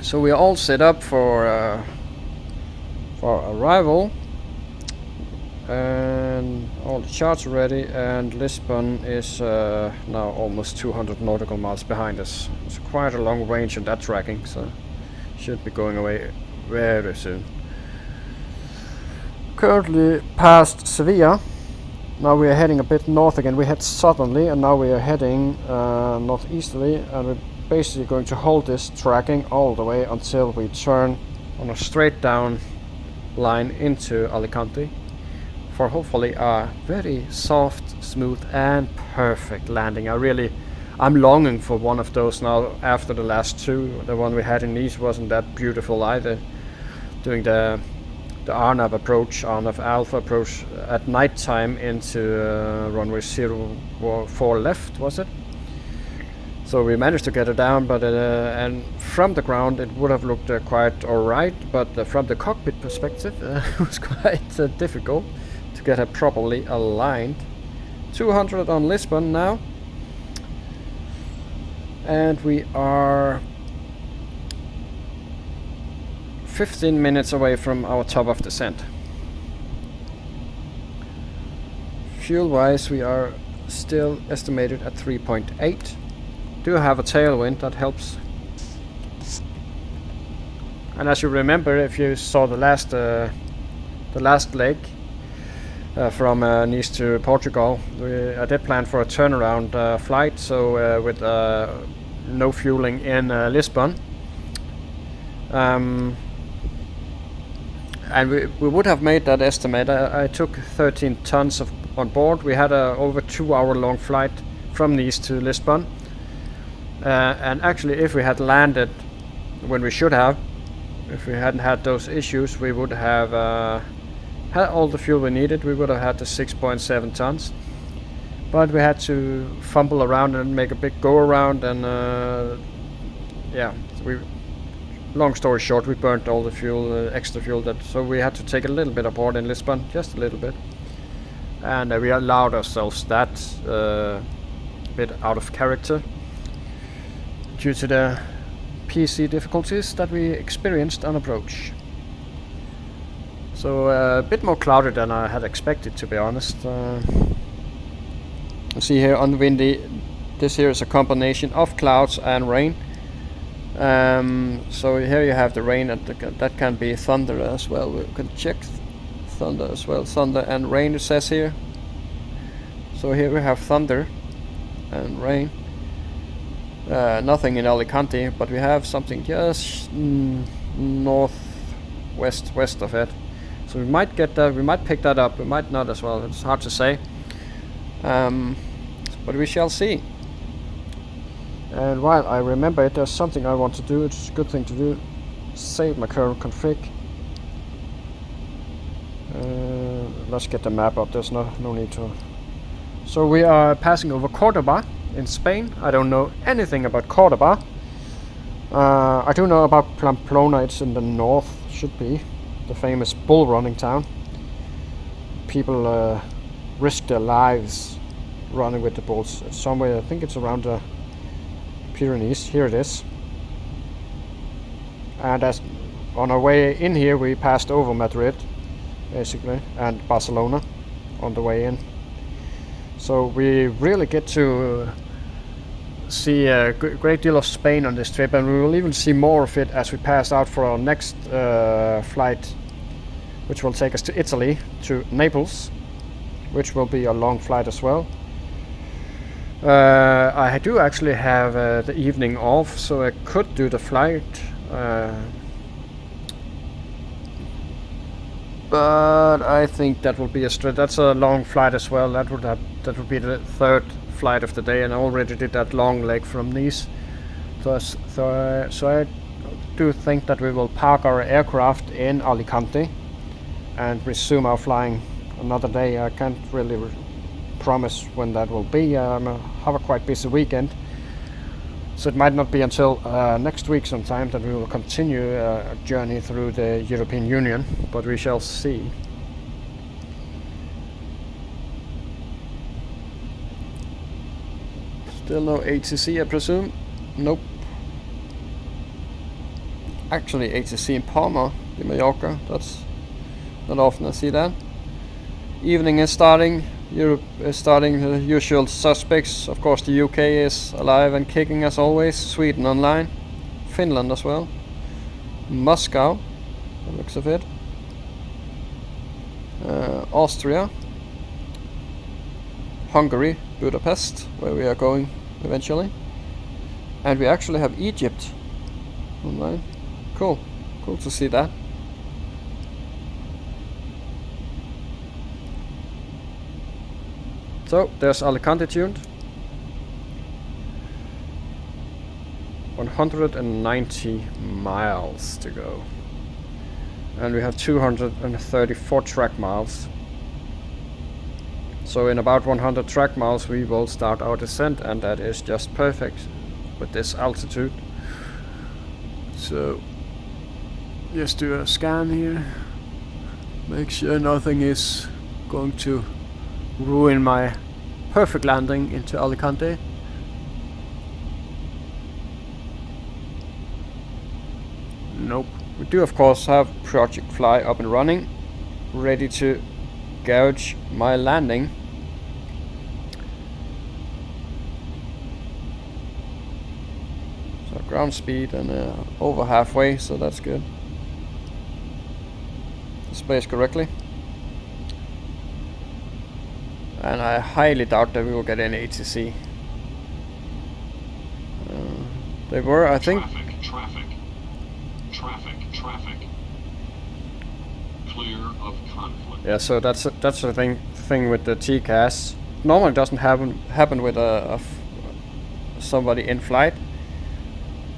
so we are all set up for arrival, and all the charts are ready, and Lisbon is now almost 200 nautical miles behind us. It's quite a long range on that tracking, so should be going away very soon. Currently past Sevilla. Now we are heading a bit north again. We head southerly, and now we are heading northeasterly, and we're basically going to hold this tracking all the way until we turn on a straight down line into Alicante for hopefully a very soft, smooth and perfect landing. I'm longing for one of those now after the last two. The one we had in Nice wasn't that beautiful either. doing the RNAV approach, RNAV Alpha approach at night time into runway 04 left, was it? So we managed to get it down, but and from the ground it would have looked quite alright, but from the cockpit perspective it was quite difficult to get it properly aligned. 200 on Lisbon now, and we are 15 minutes away from our top of descent. Fuel wise we are still estimated at 3.8. Do have a tailwind that helps, and as you remember, if you saw the last leg from Nice to Portugal, I did plan for a turnaround flight, so with no fueling in Lisbon, and we would have made that estimate. I took 13 tons on board. We had a over 2-hour long flight from Nice to Lisbon. And actually, if we had landed when we should have, if we hadn't had those issues, we would have had all the fuel we needed. We would have had the 6.7 tons. But we had to fumble around and make a big go around, and yeah, long story short, we burnt all the fuel, extra fuel, so we had to take a little bit aboard in Lisbon, just a little bit, and we allowed ourselves that bit out of character due to the PC difficulties that we experienced on approach. So a bit more cloudy than I had expected, to be honest. You see here on windy, this here is a combination of clouds and rain. So here you have the rain, and that can be thunder as well. We can check thunder as well. Thunder and rain, it says here. So here we have thunder and rain. Nothing in Alicante, but we have something just west of it. So we might get that, we might pick that up, we might not as well. It's hard to say, but we shall see. And while I remember it, there's something I want to do. It's a good thing to do. Save my current config. Let's get the map up. There's no need to. So we are passing over Cordoba in Spain. I don't know anything about Cordoba. I do know about Pamplona. It's in the north. Should be the famous bull running town. People risk their lives running with the bulls. It's somewhere, I think it's around the Pyrenees. Here it is. And as on our way in here, we passed over Madrid, basically, and Barcelona on the way in. So we really get to see a great deal of Spain on this trip, and we will even see more of it as we pass out for our next flight, which will take us to Italy, to Naples, which will be a long flight as well. I do actually have the evening off, so I could do the flight, but I think that will be that's a long flight as well. That would be the third flight of the day, and I already did that long leg from Nice. So I do think that we will park our aircraft in Alicante and resume our flying another day. I can't really promise when that will be. I have a quite busy weekend, so it might not be until next week sometime that we will continue a journey through the European Union, but we shall see. Still no ATC, I presume? Nope. Actually, ATC in Palma de Mallorca. That's not often I see that. Evening is starting. Europe is starting. The usual suspects. Of course, the UK is alive and kicking as always. Sweden online. Finland as well. Moscow, the looks of it. Austria. Hungary, Budapest, where we are going eventually. And we actually have Egypt online. Cool. Cool to see that. So there's Alicante tuned. 190 miles to go. and we have 234 track miles. So in about 100 track miles we will start our descent, and that is just perfect with this altitude. So just do a scan here, make sure nothing is going to ruin my perfect landing into Alicante. Nope. We do of course have Project Fly up and running, ready to gauge my landing. So ground speed and over halfway, so that's good. Displays correctly. And I highly doubt that we will get any ATC. They were, I think.
Traffic. Clear of conflict.
Yeah, so that's the thing with the TCAS. Normally doesn't happen with somebody in flight.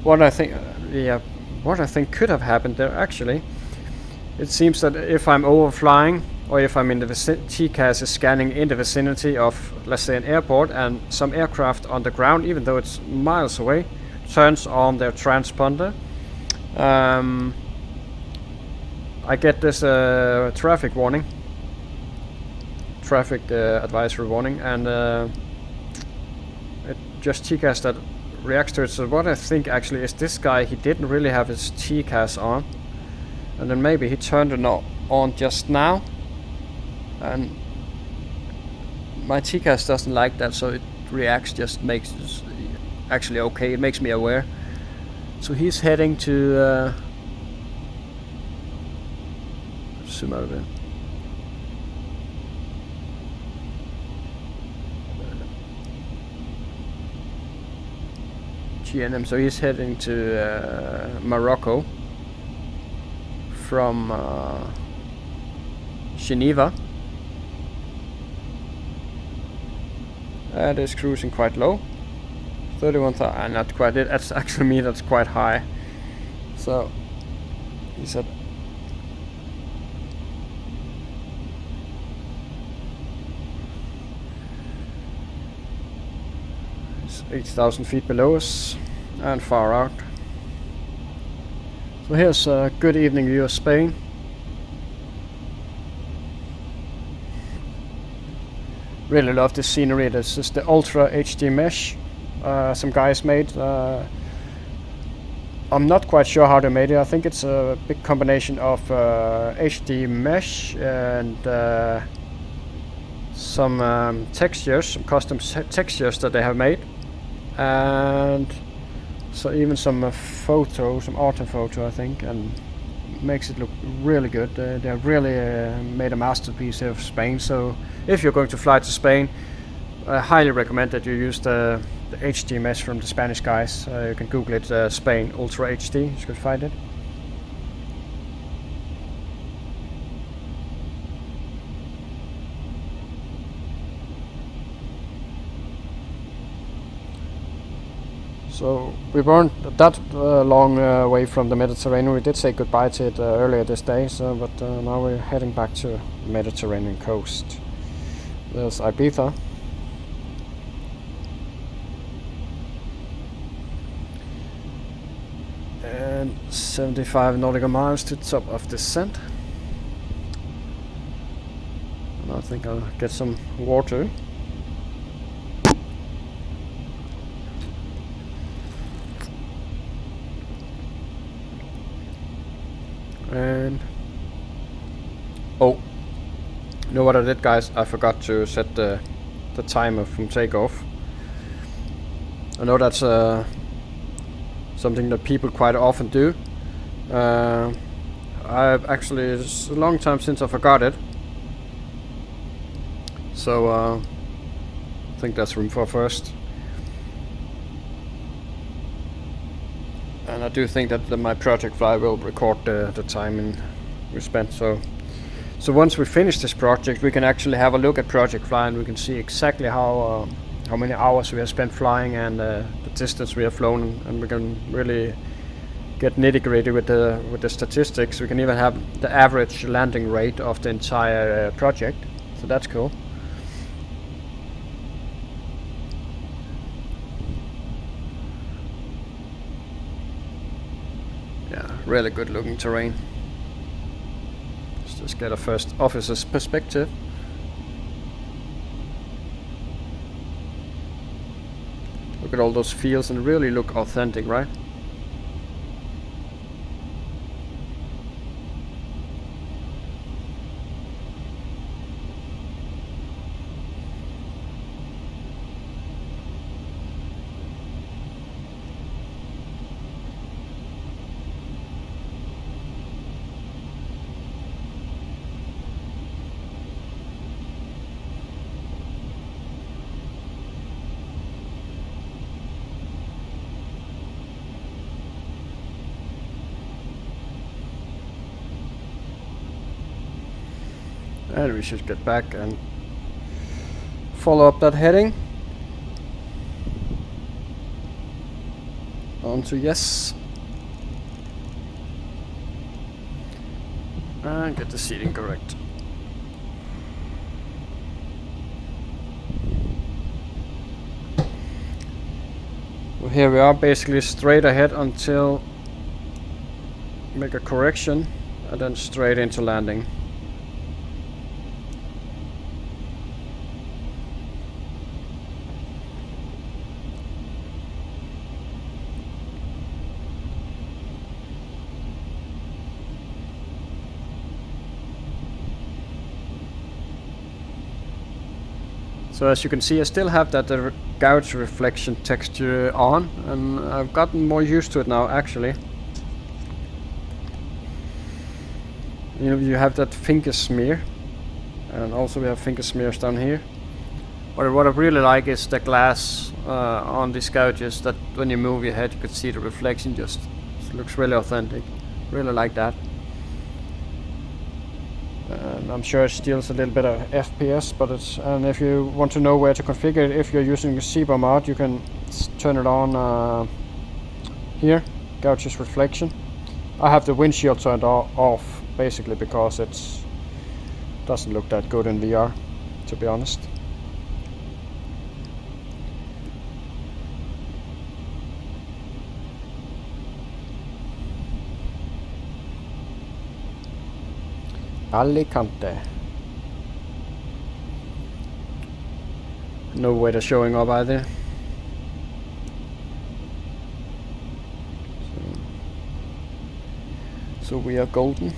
What I think could have happened there actually. It seems that if I'm overflying, or if I'm in the TCAS is scanning in the vicinity of, let's say, an airport, and some aircraft on the ground, even though it's miles away, turns on their transponder, I get this traffic warning, advisory warning, and it just TCAS that reacts to it. So what I think actually is this guy, he didn't really have his TCAS on, and then maybe he turned it on just now, and my TCAS doesn't like that, so it reacts, just makes it actually okay, it makes me aware. So he's heading to zoom out a bit. GNM, so he's heading to Morocco from Geneva. That is cruising quite low. 31,000, not quite it. That's actually me, that's quite high. So he said it's 8,000 feet below us and far out. So here's a good evening view of Spain. Really love this scenery. This is the Ultra HD mesh some guys made. I'm not quite sure how they made it. I think it's a big combination of HD mesh and some textures, some custom textures that they have made, and so even some photo, some orthophoto I think, and makes it look really good. They have really made a masterpiece of Spain. So if you're going to fly to Spain, I highly recommend that you use the HD mesh from the Spanish guys. You can Google it, Spain Ultra HD, you can find it. So we weren't that long away from the Mediterranean. We did say goodbye to it earlier this day, so but now we're heading back to the Mediterranean coast. There's Ibiza. And 75 nautical miles to the top of descent. And I think I'll get some water. And oh, you know what I did, guys? I forgot to set the timer from takeoff. I know that's something that people quite often do. I've actually, it's a long time since I forgot it. So I think that's room for first. And I do think that my project fly will record the time we spent. So once we finish this project, we can actually have a look at project fly, and we can see exactly how many hours we have spent flying and the distance we have flown, and we can really get nitty-gritty with the statistics. We can even have the average landing rate of the entire project, so that's cool. Yeah, really good looking terrain. Let's just get a first officer's perspective. Look at all those fields and really look authentic, right? And we should get back and follow up that heading. On to yes. And get the seating correct. Well, here we are, basically straight ahead until make a correction and then straight into landing. So as you can see, I still have that gouge reflection texture on, and I've gotten more used to it now actually. You know, you have that finger smear, and also we have finger smears down here. But what I really like is the glass on these gouges, that when you move your head you could see the reflection, just looks really authentic. Really like that. And I'm sure it steals a little bit of FPS, but it's, and if you want to know where to configure it, if you're using the zebra mod, you can turn it on here, gouges reflection. I have the windshield turned off basically because it doesn't look that good in VR, to be honest. Alicante. No weather showing up either. So we are golden.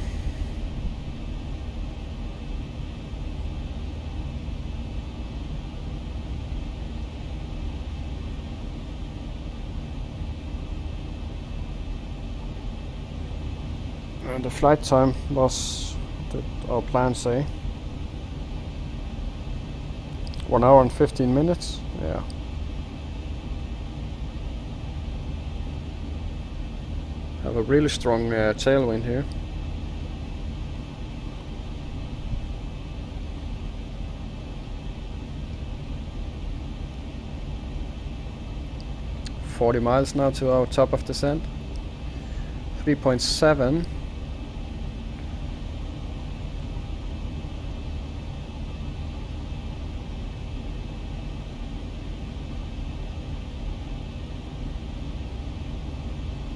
And the flight time was, did our plan say, 1 hour and 15 minutes. Yeah. Have a really strong tailwind here. $40 miles now to our top of descent. 3.7.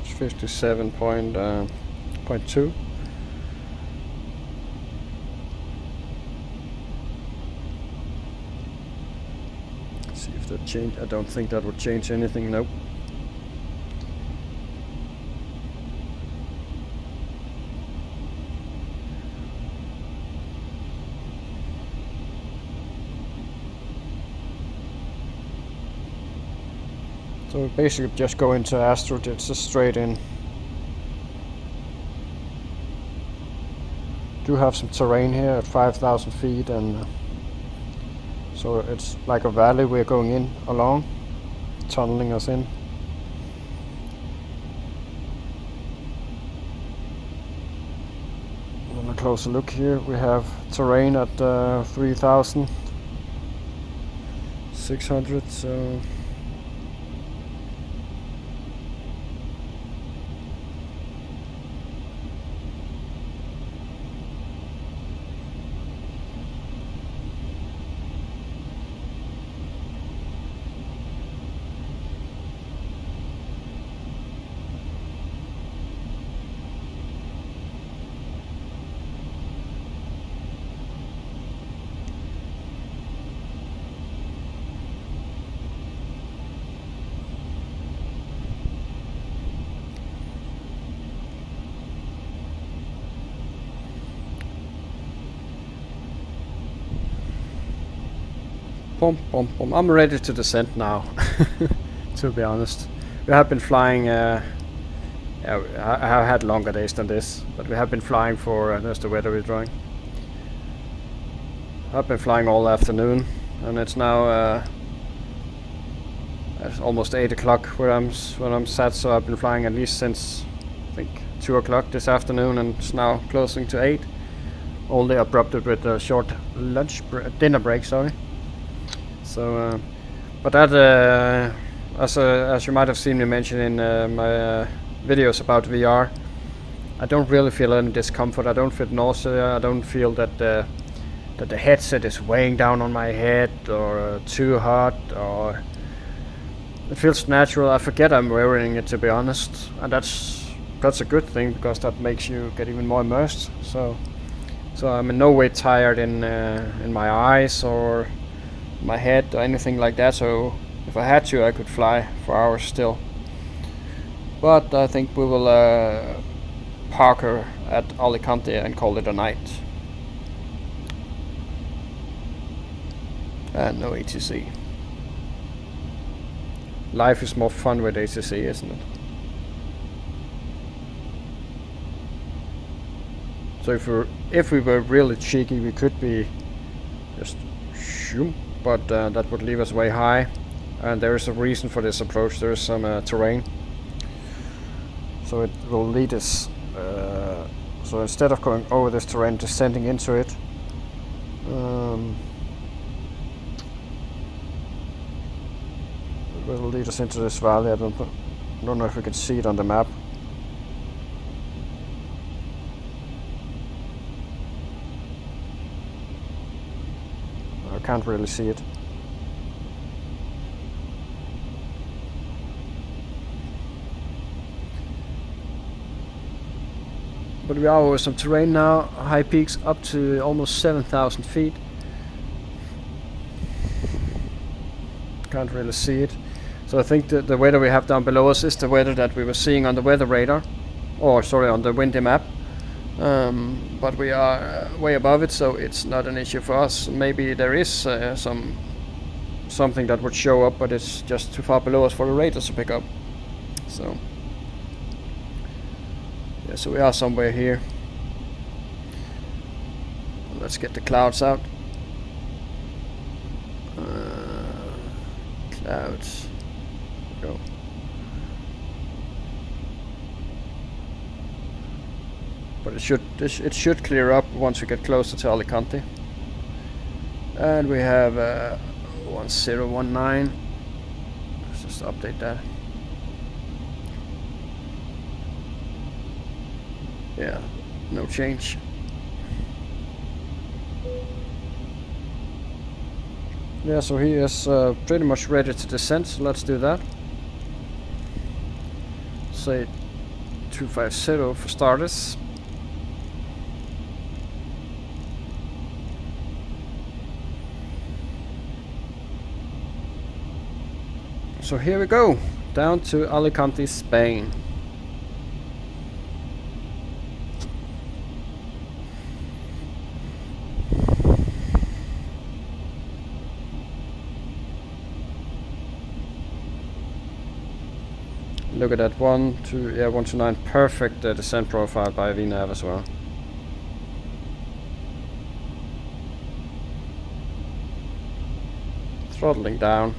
It's 57.2. See if that change. I don't think that would change anything. Nope. So we basically just go into Astro, it's just straight in. Do have some terrain here at 5,000 feet, and so it's like a valley we're going in along, tunneling us in. And a closer look here, we have terrain at 3,600, so Boom, boom, boom. I'm ready to descend now, to be honest. We have been flying, yeah, I have had longer days than this, but we have been flying for, there's the weather we're drawing. I've been flying all afternoon, and it's now it's almost 8 o'clock where I'm sat, so I've been flying at least since, I think, 2 o'clock this afternoon, and it's now closing to 8. Only abrupted with a short dinner break, sorry. So, but that, as you might have seen me mention in my videos about VR, I don't really feel any discomfort. I don't feel nausea. I don't feel that the headset is weighing down on my head or too hot, or it feels natural. I forget I'm wearing it, to be honest, and that's a good thing, because that makes you get even more immersed. So I'm in no way tired in my eyes or my head or anything like that. So if I had to, I could fly for hours still. But I think we will park her at Alicante and call it a night. And no ATC. Life is more fun with ATC, isn't it? So if we were really cheeky, we could be just shoom, but that would leave us way high, and there is a reason for this approach. There is some terrain, so it will lead us. So instead of going over this terrain, descending into it, it will lead us into this valley. I don't know if we can see it on the map. I can't really see it. But we are over some terrain now, high peaks up to almost 7,000 feet. Can't really see it. So I think the weather we have down below us is the weather that we were seeing on the weather radar, or sorry, on the windy map. But we are way above it, so it's not an issue for us. Maybe there is something that would show up, but it's just too far below us for the radars to pick up. So yeah, so we are somewhere here. Let's get the clouds out. Clouds. Go. But it should clear up once we get closer to Alicante. And we have 1019. Let's just update that. Yeah, no change. Yeah, so he is pretty much ready to descend, so let's do that. Say 250 for starters. So here we go, down to Alicante, Spain. Look at that, 129, perfect descent profile by VNAV as well. Throttling down.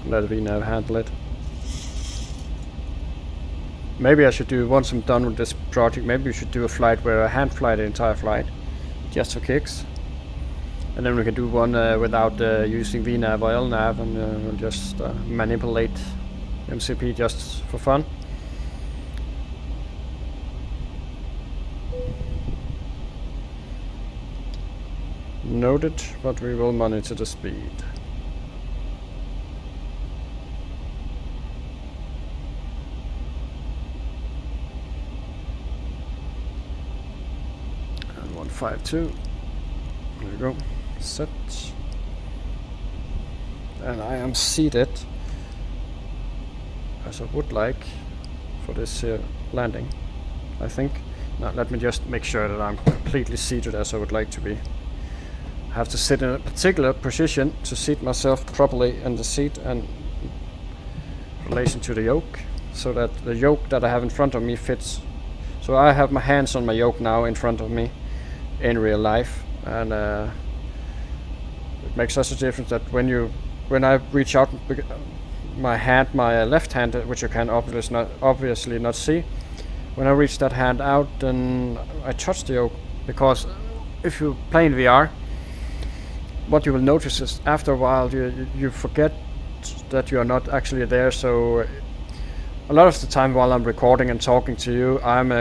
Let VNAV handle it. Maybe I should do, once I'm done with this project, maybe we should do a flight where I hand fly the entire flight, just for kicks. And then we can do one without using VNAV or LNAV, and we'll just manipulate MCP just for fun. Noted, but we will monitor the speed. And 152. There we go. Set. And I am seated as I would like for this landing, I think. Now let me just make sure that I'm completely seated as I would like to be. have to sit in a particular position to seat myself properly in the seat and in relation to the yoke, so that the yoke that I have in front of me fits. So I have my hands on my yoke now in front of me in real life, and it makes such a difference that when I reach out my hand, my left hand, which you can obviously not see, when I reach that hand out, then I touch the yoke. Because if you play in VR, what you will notice is after a while you forget that you are not actually there. So a lot of the time while I'm recording and talking to you, I'm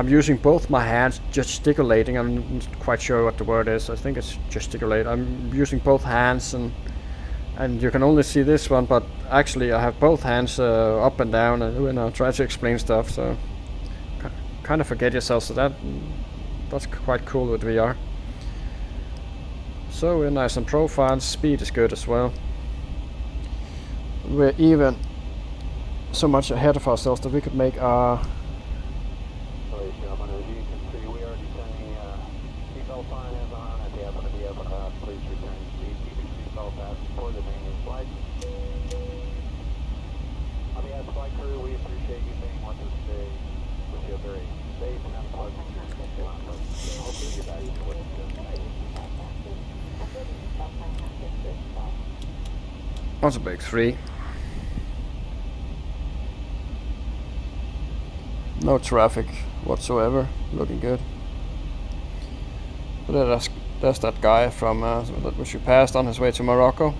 using both my hands, gesticulating. I'm not quite sure what the word is. I think it's gesticulate. I'm using both hands, and you can only see this one, but actually I have both hands up and down, and when I try to explain stuff, so kind of forget yourself. So that's quite cool with VR. So we're nice on profile. Speed is good as well. We're even so much ahead of ourselves that we could make our That's a big 3. No traffic whatsoever, looking good. But there's that guy from which we passed on his way to Morocco.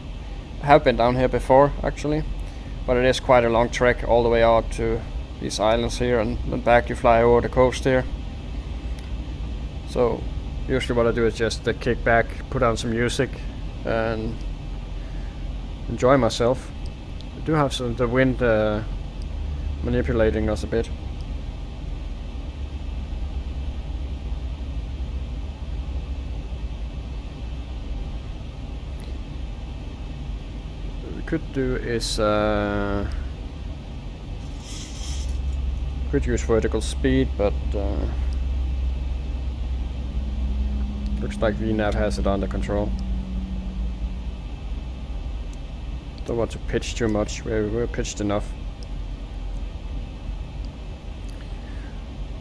I have been down here before actually, but it is quite a long trek all the way out to these islands here, and then back you fly over the coast here. So usually what I do is just kick back, put on some music, and enjoy myself. We do have the wind manipulating us a bit. What we could do is could use vertical speed, but looks like VNav has it under control. Don't want to pitch too much. We're pitched enough.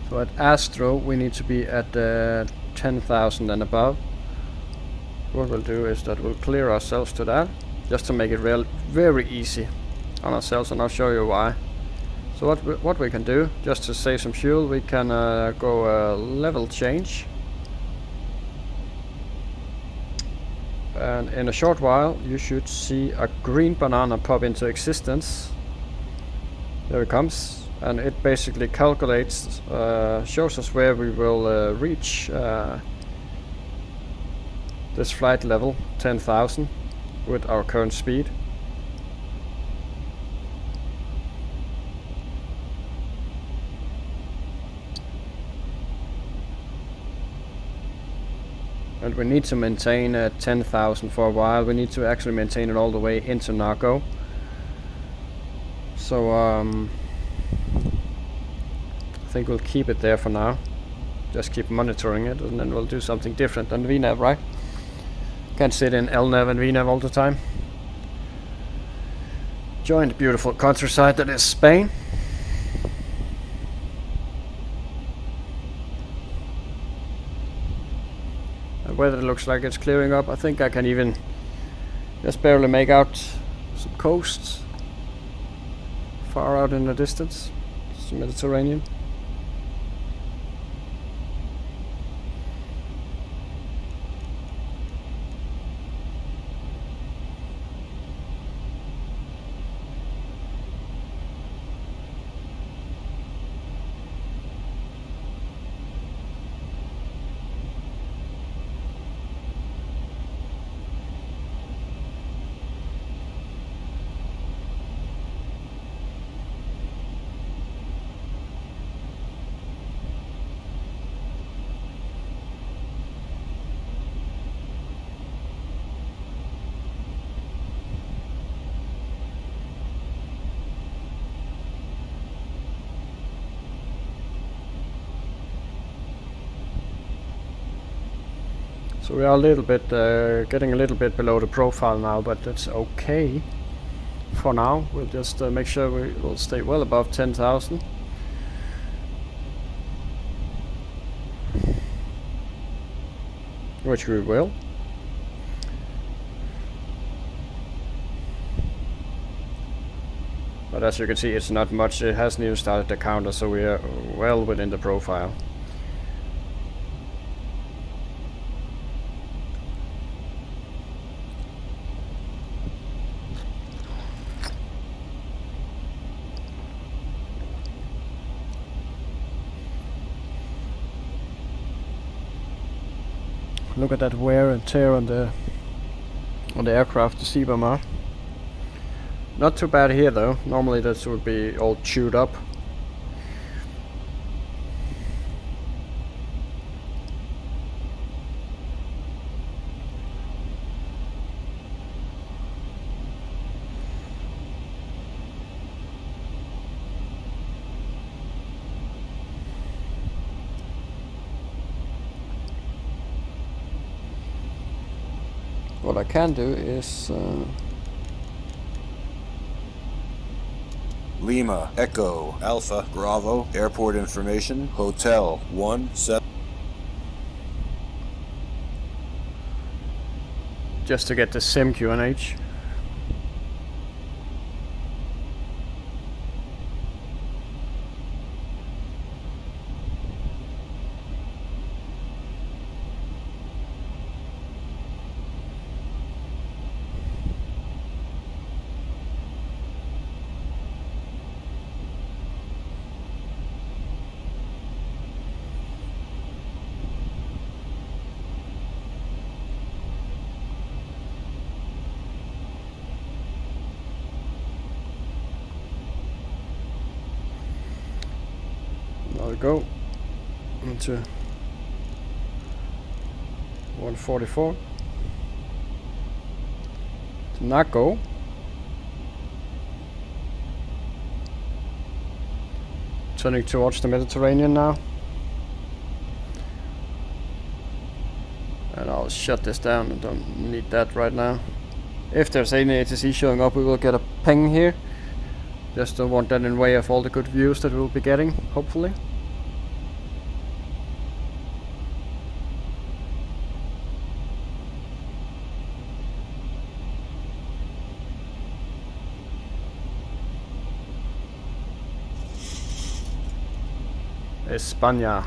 So at Astro we need to be at 10,000 and above. What we'll do is that we'll clear ourselves to that, just to make it very easy on ourselves, and I'll show you why. So what we can do, just to save some fuel, we can go level change. And in a short while you should see a green banana pop into existence. There it comes, and it basically calculates, shows us where we will reach this flight level 10,000 with our current speed. And we need to maintain 10,000 for a while. We need to actually maintain it all the way into Nago. So I think we'll keep it there for now. Just keep monitoring it, and then we'll do something different than VNav, right? Can't sit in LNAV and VNav all the time. Join the beautiful countryside that is Spain. The weather looks like it's clearing up. I think I can even just barely make out some coasts far out in the distance. It's the Mediterranean. So we are a little bit getting a little bit below the profile now, but that's okay for now. We'll just make sure we will stay well above 10,000. Which we will. But as you can see, it's not much. It hasn't even started the counter, so we are well within the profile. Look at that wear and tear on the aircraft, the Seabomber. Not too bad here though. Normally this would be all chewed up. What I can do is
Lima, Echo, Alpha, Bravo, airport information, Hotel 17.
just to get the sim QNH. Now we go into 144 to not go. Turning towards the Mediterranean now. And I'll shut this down. I don't need that right now. If there's any ATC showing up, we will get a ping here. Just don't want that in the way of all the good views that we'll be getting, hopefully. España.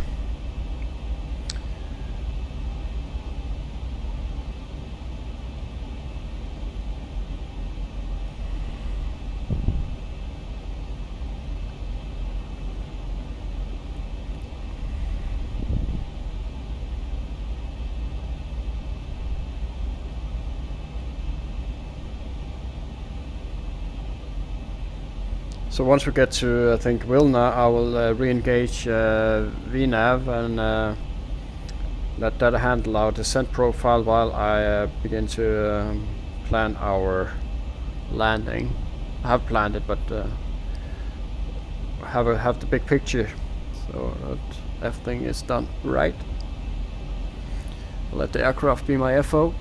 So once we get to, I think, Vilna, I will re-engage VNAV and let that handle our descent profile while I begin to plan our landing. I have planned it, but have the big picture so that everything is done right. I'll let the aircraft be my FO.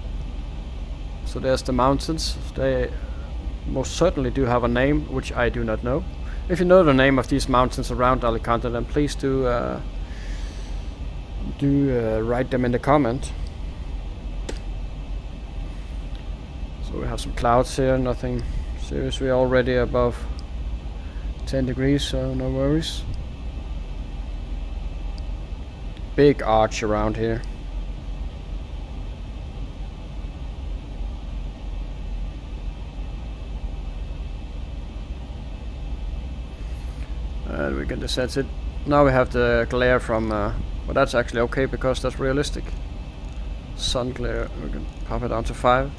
So there's the mountains. They most certainly do have a name, which I do not know. If you know the name of these mountains around Alicante, then please do write them in the comment. So we have some clouds here, nothing serious. We're already above 10 degrees, so no worries. Big arch around here. And we can descend it. Now we have the glare from, well, that's actually okay because that's realistic. Sun glare, we can pop it down to 5.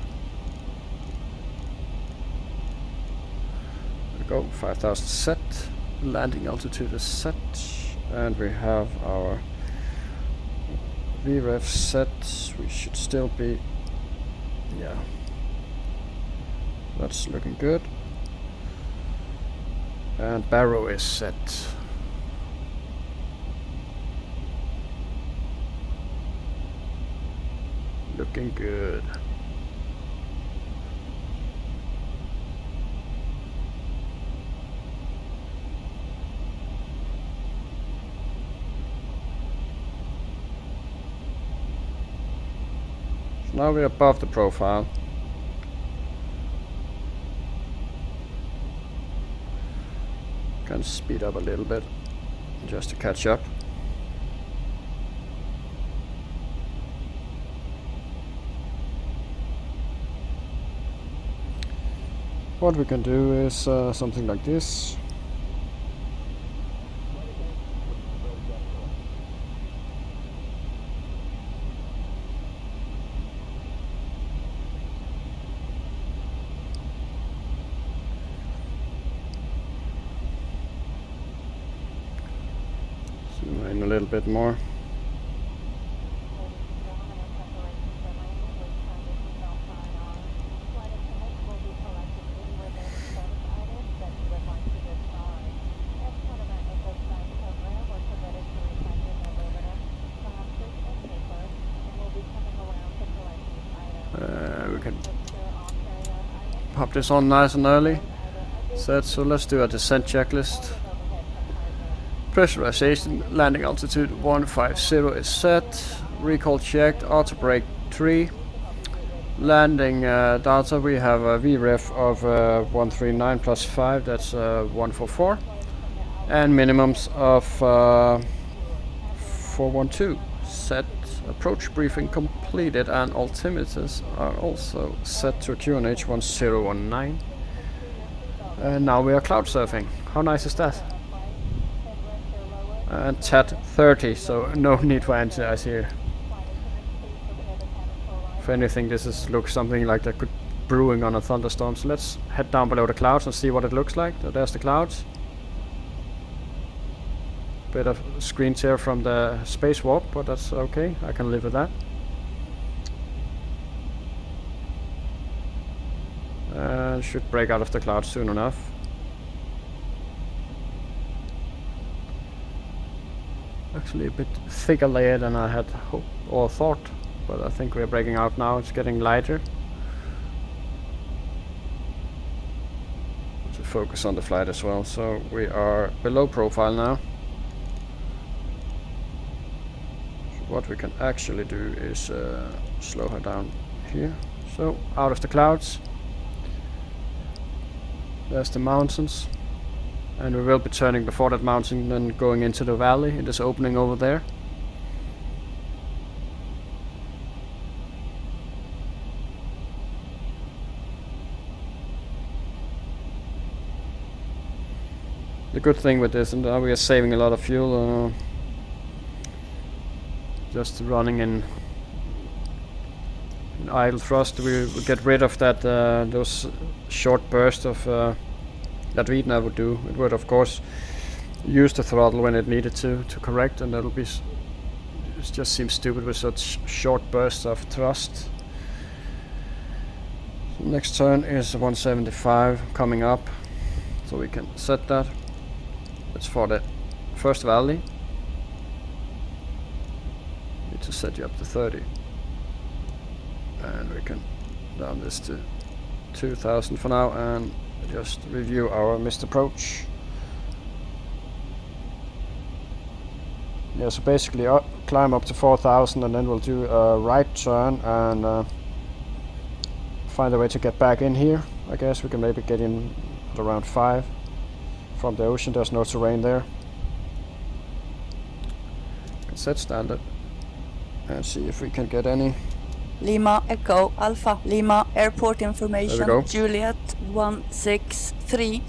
There we go, 5,000 set. Landing altitude is set. And we have our VREF set. We should still be, yeah. That's looking good. And barrow is set. looking good. So now we're above the profile. Can speed up a little bit just to catch up. What we can do is something like this. Zoom in a little bit more. We can pop this on nice and early. Set, so let's do a descent checklist. Pressurization, landing altitude 150 is set. Recall checked, auto brake 3. Landing data, we have a VREF of 139 plus 5, that's 144. And minimums of 412. Set, approach briefing completed, and altimeters are also set to QNH 1019. And now we are cloud surfing. How nice is that? And TAT 30, so no need for anti-ice here. If anything, this looks something like that could brewing on a thunderstorm. So let's head down below the clouds and see what it looks like. So there's the clouds. Bit of screen tear from the space warp, but that's okay. I can live with that. Should break out of the clouds soon enough. Actually a bit thicker layer than I had hoped or thought, but I think we're breaking out now. It's getting lighter. To focus on the flight as well. So we are below profile now. So what we can actually do is slow her down here. So out of the clouds. There's the mountains. And we will be turning before that mountain and going into the valley in this opening over there. The good thing with this, and we are saving a lot of fuel, just running in idle thrust. We get rid of that those short bursts of that we'd never do. It would of course use the throttle when it needed to correct, and that'll be it just seems stupid with such short bursts of thrust. So next turn is 175 coming up, so we can set that. It's for the first valley. Need to set you up to 30, and we can down this to 2000 for now, and just review our missed approach. Yeah, so basically climb up to 4000, and then we'll do a right turn and find a way to get back in here. I guess we can maybe get in at around 5 from the ocean. There's no terrain there. Can set standard and see if we can get any.
Lima Echo Alpha Lima airport information. Juliet 1630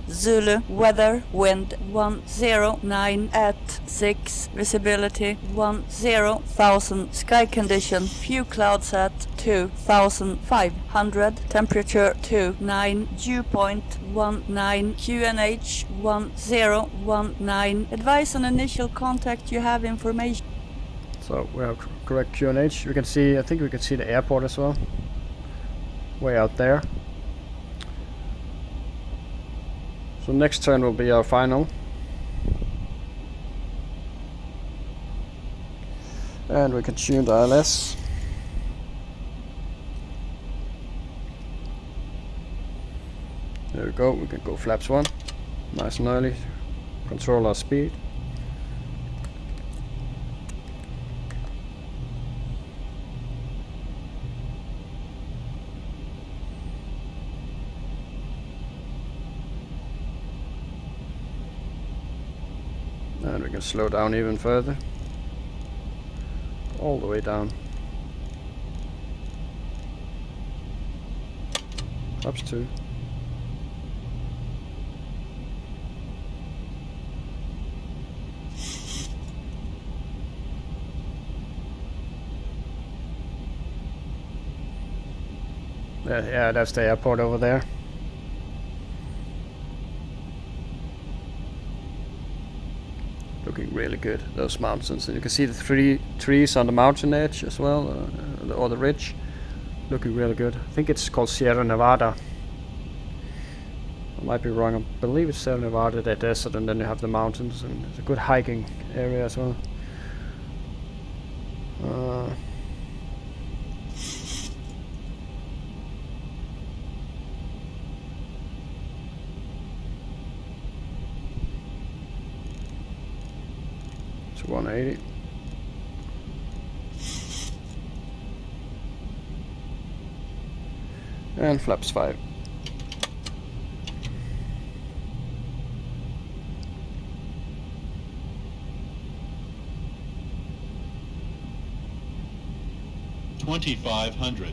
Zulu, weather wind 109 at 6, visibility 10,000, sky condition few clouds at 2500, temperature 29, dew point 19, QNH 1019, advise on initial contact, you have information.
So we have correct QNH. We can see, I think we can see the airport as well, way out there. So next turn will be our final. And we can tune the ILS. There we go, we can go flaps 1. Nice and early. Control our speed. And we can slow down even further. All the way down. Flaps 2. Yeah, that's the airport over there. Looking really good, those mountains. And you can see the 3 trees on the mountain edge as well, or the ridge. Looking really good. I think it's called Sierra Nevada. I might be wrong, I believe it's Sierra Nevada, the desert, and then you have the mountains, and it's a good hiking area as well. It's 180. And flaps 5.
$2,500.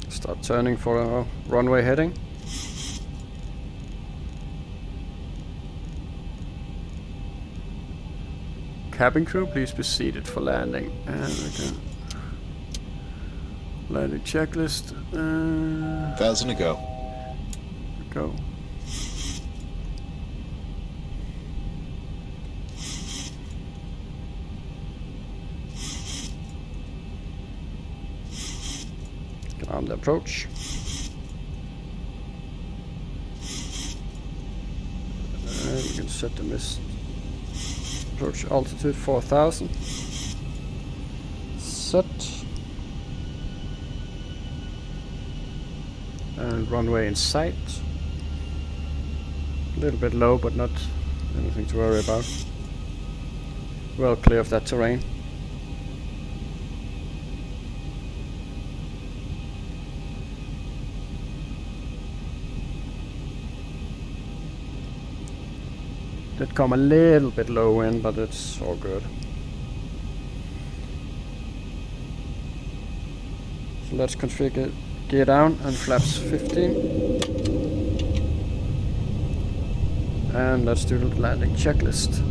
Start turning for a runway heading. Cabin crew, please be seated for landing. And we can landing checklist.
1,000 to go.
Go. On the approach. And we can set the mist approach altitude 4,000. Set. And runway in sight. A little bit low, but not anything to worry about. Well clear of that terrain. Did come a little bit low in, but it's all good. So let's configure gear down and flaps 15. And let's do the landing checklist.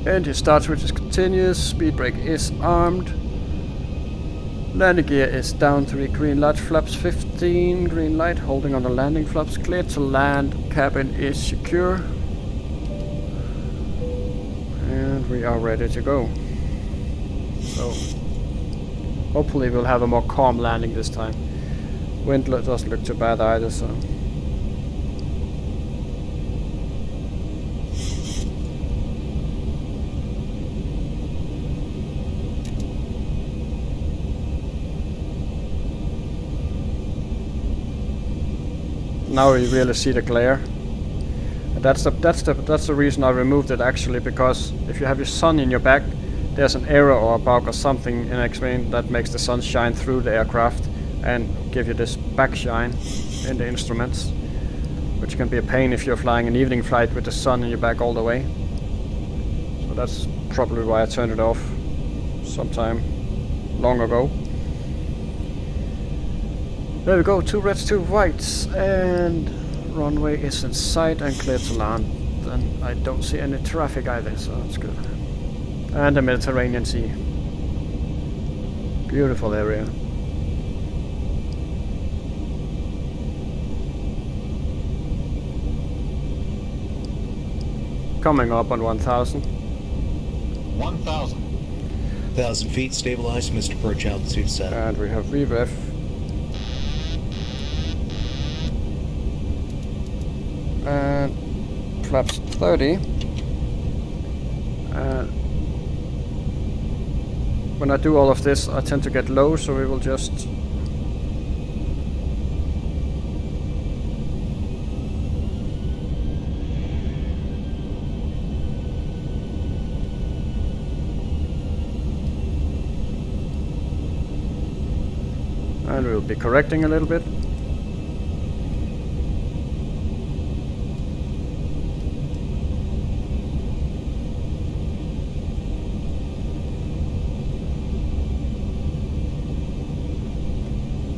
Engine start switch is continuous, speed brake is armed. Landing gear is down 3 green light, flaps 15, green light, holding on the landing flaps, clear to land, cabin is secure. And we are ready to go. So hopefully we'll have a more calm landing this time. Wind doesn't look too bad either, so. Now you really see the glare. And that's the reason I removed it actually, because if you have your sun in your back, there's an arrow or a bug or something in X-Wing that makes the sun shine through the aircraft and give you this back shine in the instruments, which can be a pain if you're flying an evening flight with the sun in your back all the way. So that's probably why I turned it off sometime long ago. There we go, 2 reds, 2 whites, and runway is in sight and clear to land. Then I don't see any traffic either, so that's good. And the Mediterranean Sea. Beautiful area. Coming up on 1,000.
1,000.
1,000 feet, stabilized, Mr. Perch, altitude set.
And we have rev. flaps 30. When I do all of this, I tend to get low, so we will just and we'll be correcting a little bit.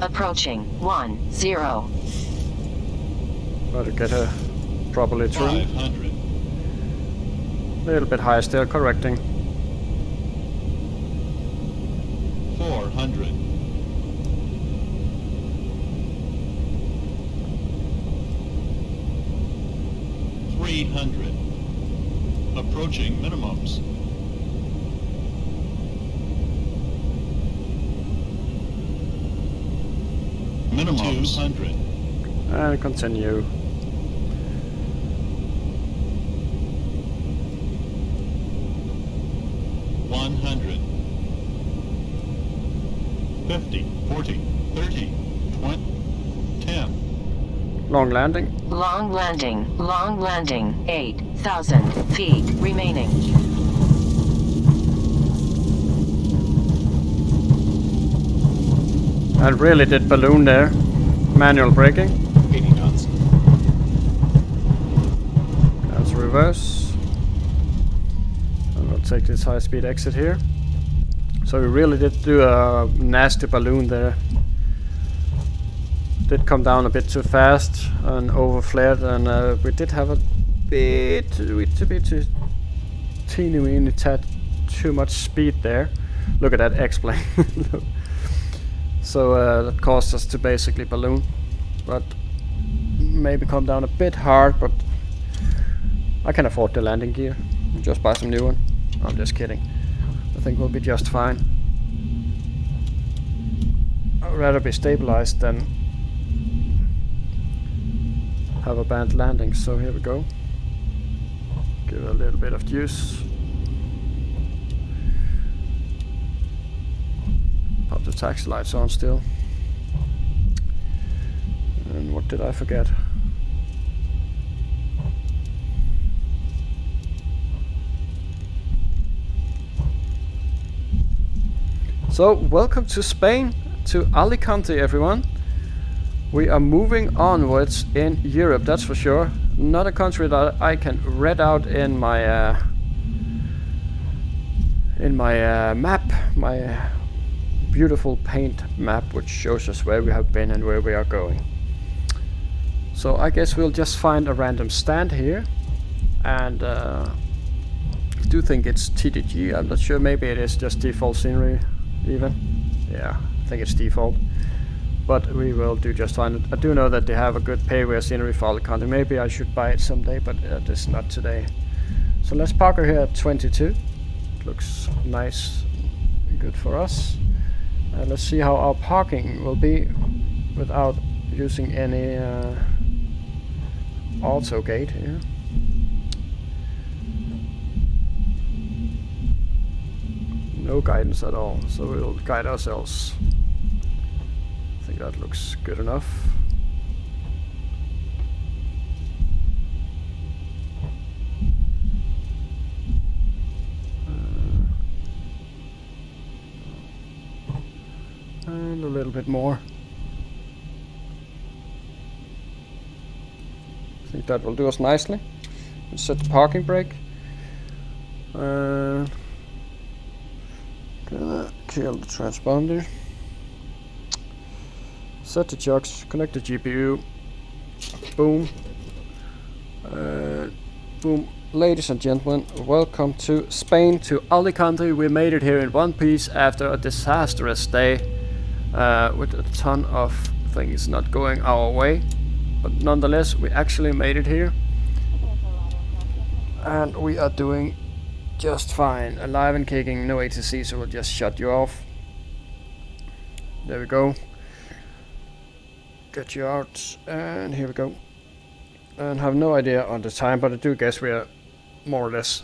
Approaching 10.
Try to get her properly trimmed.
500.
A little bit high still, correcting.
400. 300. Approaching minimums. Minimums. 200.
And continue.
$100. 50, 40, 30, 20, 10.
Long landing.
Long landing. Long landing. 8,000 feet remaining.
And really did balloon there. Manual braking.
80 knots.
That's reverse. And we'll take this high speed exit here. So we really did do a nasty balloon there. Did come down a bit too fast and overflared, and we did have a bit teeny tad too much speed there. Look at that X-plane. So that caused us to basically balloon, but maybe come down a bit hard, but I can afford the landing gear. Just buy some new one. I'm just kidding. I think we'll be just fine. I'd rather be stabilized than have a bad landing. So here we go. Give it a little bit of juice. Pop the taxi lights on still. And what did I forget? So welcome to Spain, to Alicante everyone. We are moving onwards in Europe, that's for sure. Not a country that I can read out in my map, my beautiful paint map, which shows us where we have been and where we are going. So I guess we'll just find a random stand here, and I do think it's TDG. I'm not sure, maybe it is just default scenery even. Yeah, I think it's default. But we will do just fine. I do know that they have a good payware scenery for Alicante. Maybe I should buy it someday, but this not today. So let's park her here at 22. Looks nice and good for us. Let's see how our parking will be without using any auto gate here. No guidance at all, so we'll guide ourselves. I think that looks good enough. And a little bit more. I think that will do us nicely. Let's set the parking brake. Kill the transponder. Set the chucks, connect the GPU. Boom. Boom. Ladies and gentlemen, welcome to Spain, to Alicante. We made it here in one piece after a disastrous day with a ton of things not going our way. But nonetheless, we actually made it here. And we are doing just fine. Alive and kicking, no ATC, so we'll just shut you off. There we go. Get you out, and here we go. and have no idea on the time, but I do guess we are more or less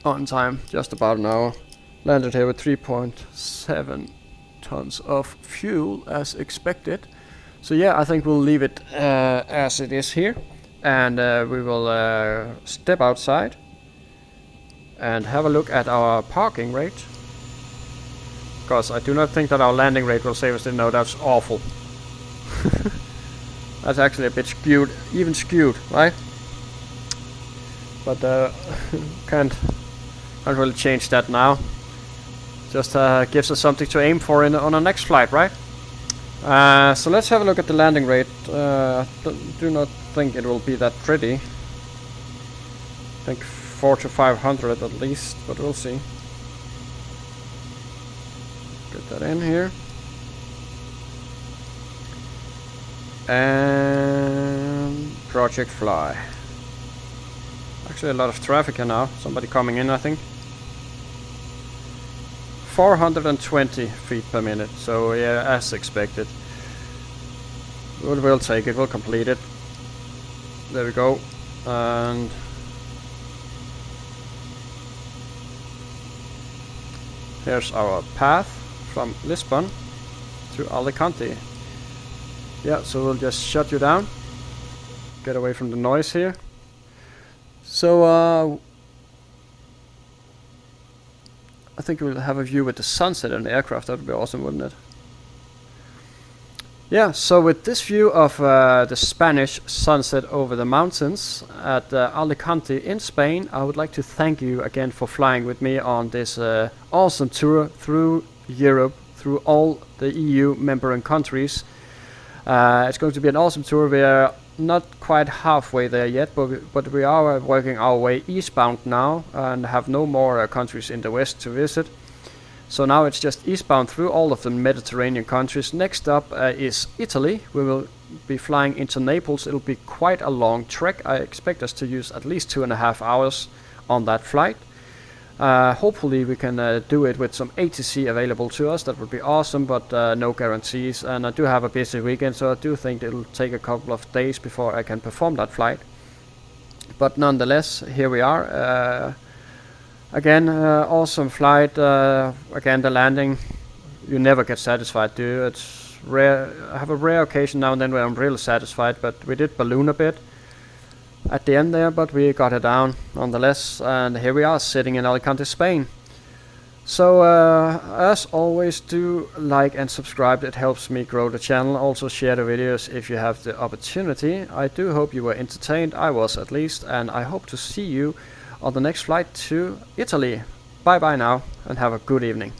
on time, just about an hour. Landed here with 3.7 tons of fuel as expected. So yeah, I think we'll leave it as it is here, and we will step outside and have a look at our parking rate, because I do not think that our landing rate will save us. No, that's awful. That's actually a bit skewed, even skewed, right? But can't really change that now. Just gives us something to aim for on our next flight, right? So let's have a look at the landing rate. Do not think it will be that pretty. I think 400 to 500 at least, but we'll see. Get that in here. And project fly. Actually a lot of traffic here now. Somebody coming in, I think. 420 feet per minute. So yeah, as expected. We'll take it. We'll complete it. There we go. And here's our path from Lisbon to Alicante. Yeah, so we'll just shut you down. Get away from the noise here. So I think we'll have a view with the sunset on the aircraft. That would be awesome, wouldn't it? Yeah, so with this view of the Spanish sunset over the mountains at Alicante in Spain, I would like to thank you again for flying with me on this awesome tour through Europe, through all the EU member countries. It's going to be an awesome tour. We are not quite halfway there yet, but we are working our way eastbound now and have no more countries in the west to visit. So now it's just eastbound through all of the Mediterranean countries. Next up is Italy. We will be flying into Naples. It'll be quite a long trek. I expect us to use at least 2.5 hours on that flight. Hopefully we can do it with some ATC available to us. That would be awesome, but no guarantees. And I do have a busy weekend, so I do think it'll take a couple of days before I can perform that flight. But nonetheless, here we are. Again, awesome flight. Again, the landing, you never get satisfied, do you? It's rare. I have a rare occasion now and then where I'm really satisfied, but we did balloon a bit at the end there, but we got it down nonetheless, and here we are sitting in Alicante, Spain. So as always, do like and subscribe. It helps me grow the channel. Also share the videos if you have the opportunity. I do hope you were entertained. I was, at least, and I hope to see you on the next flight to Italy. Bye bye now, and have a good evening.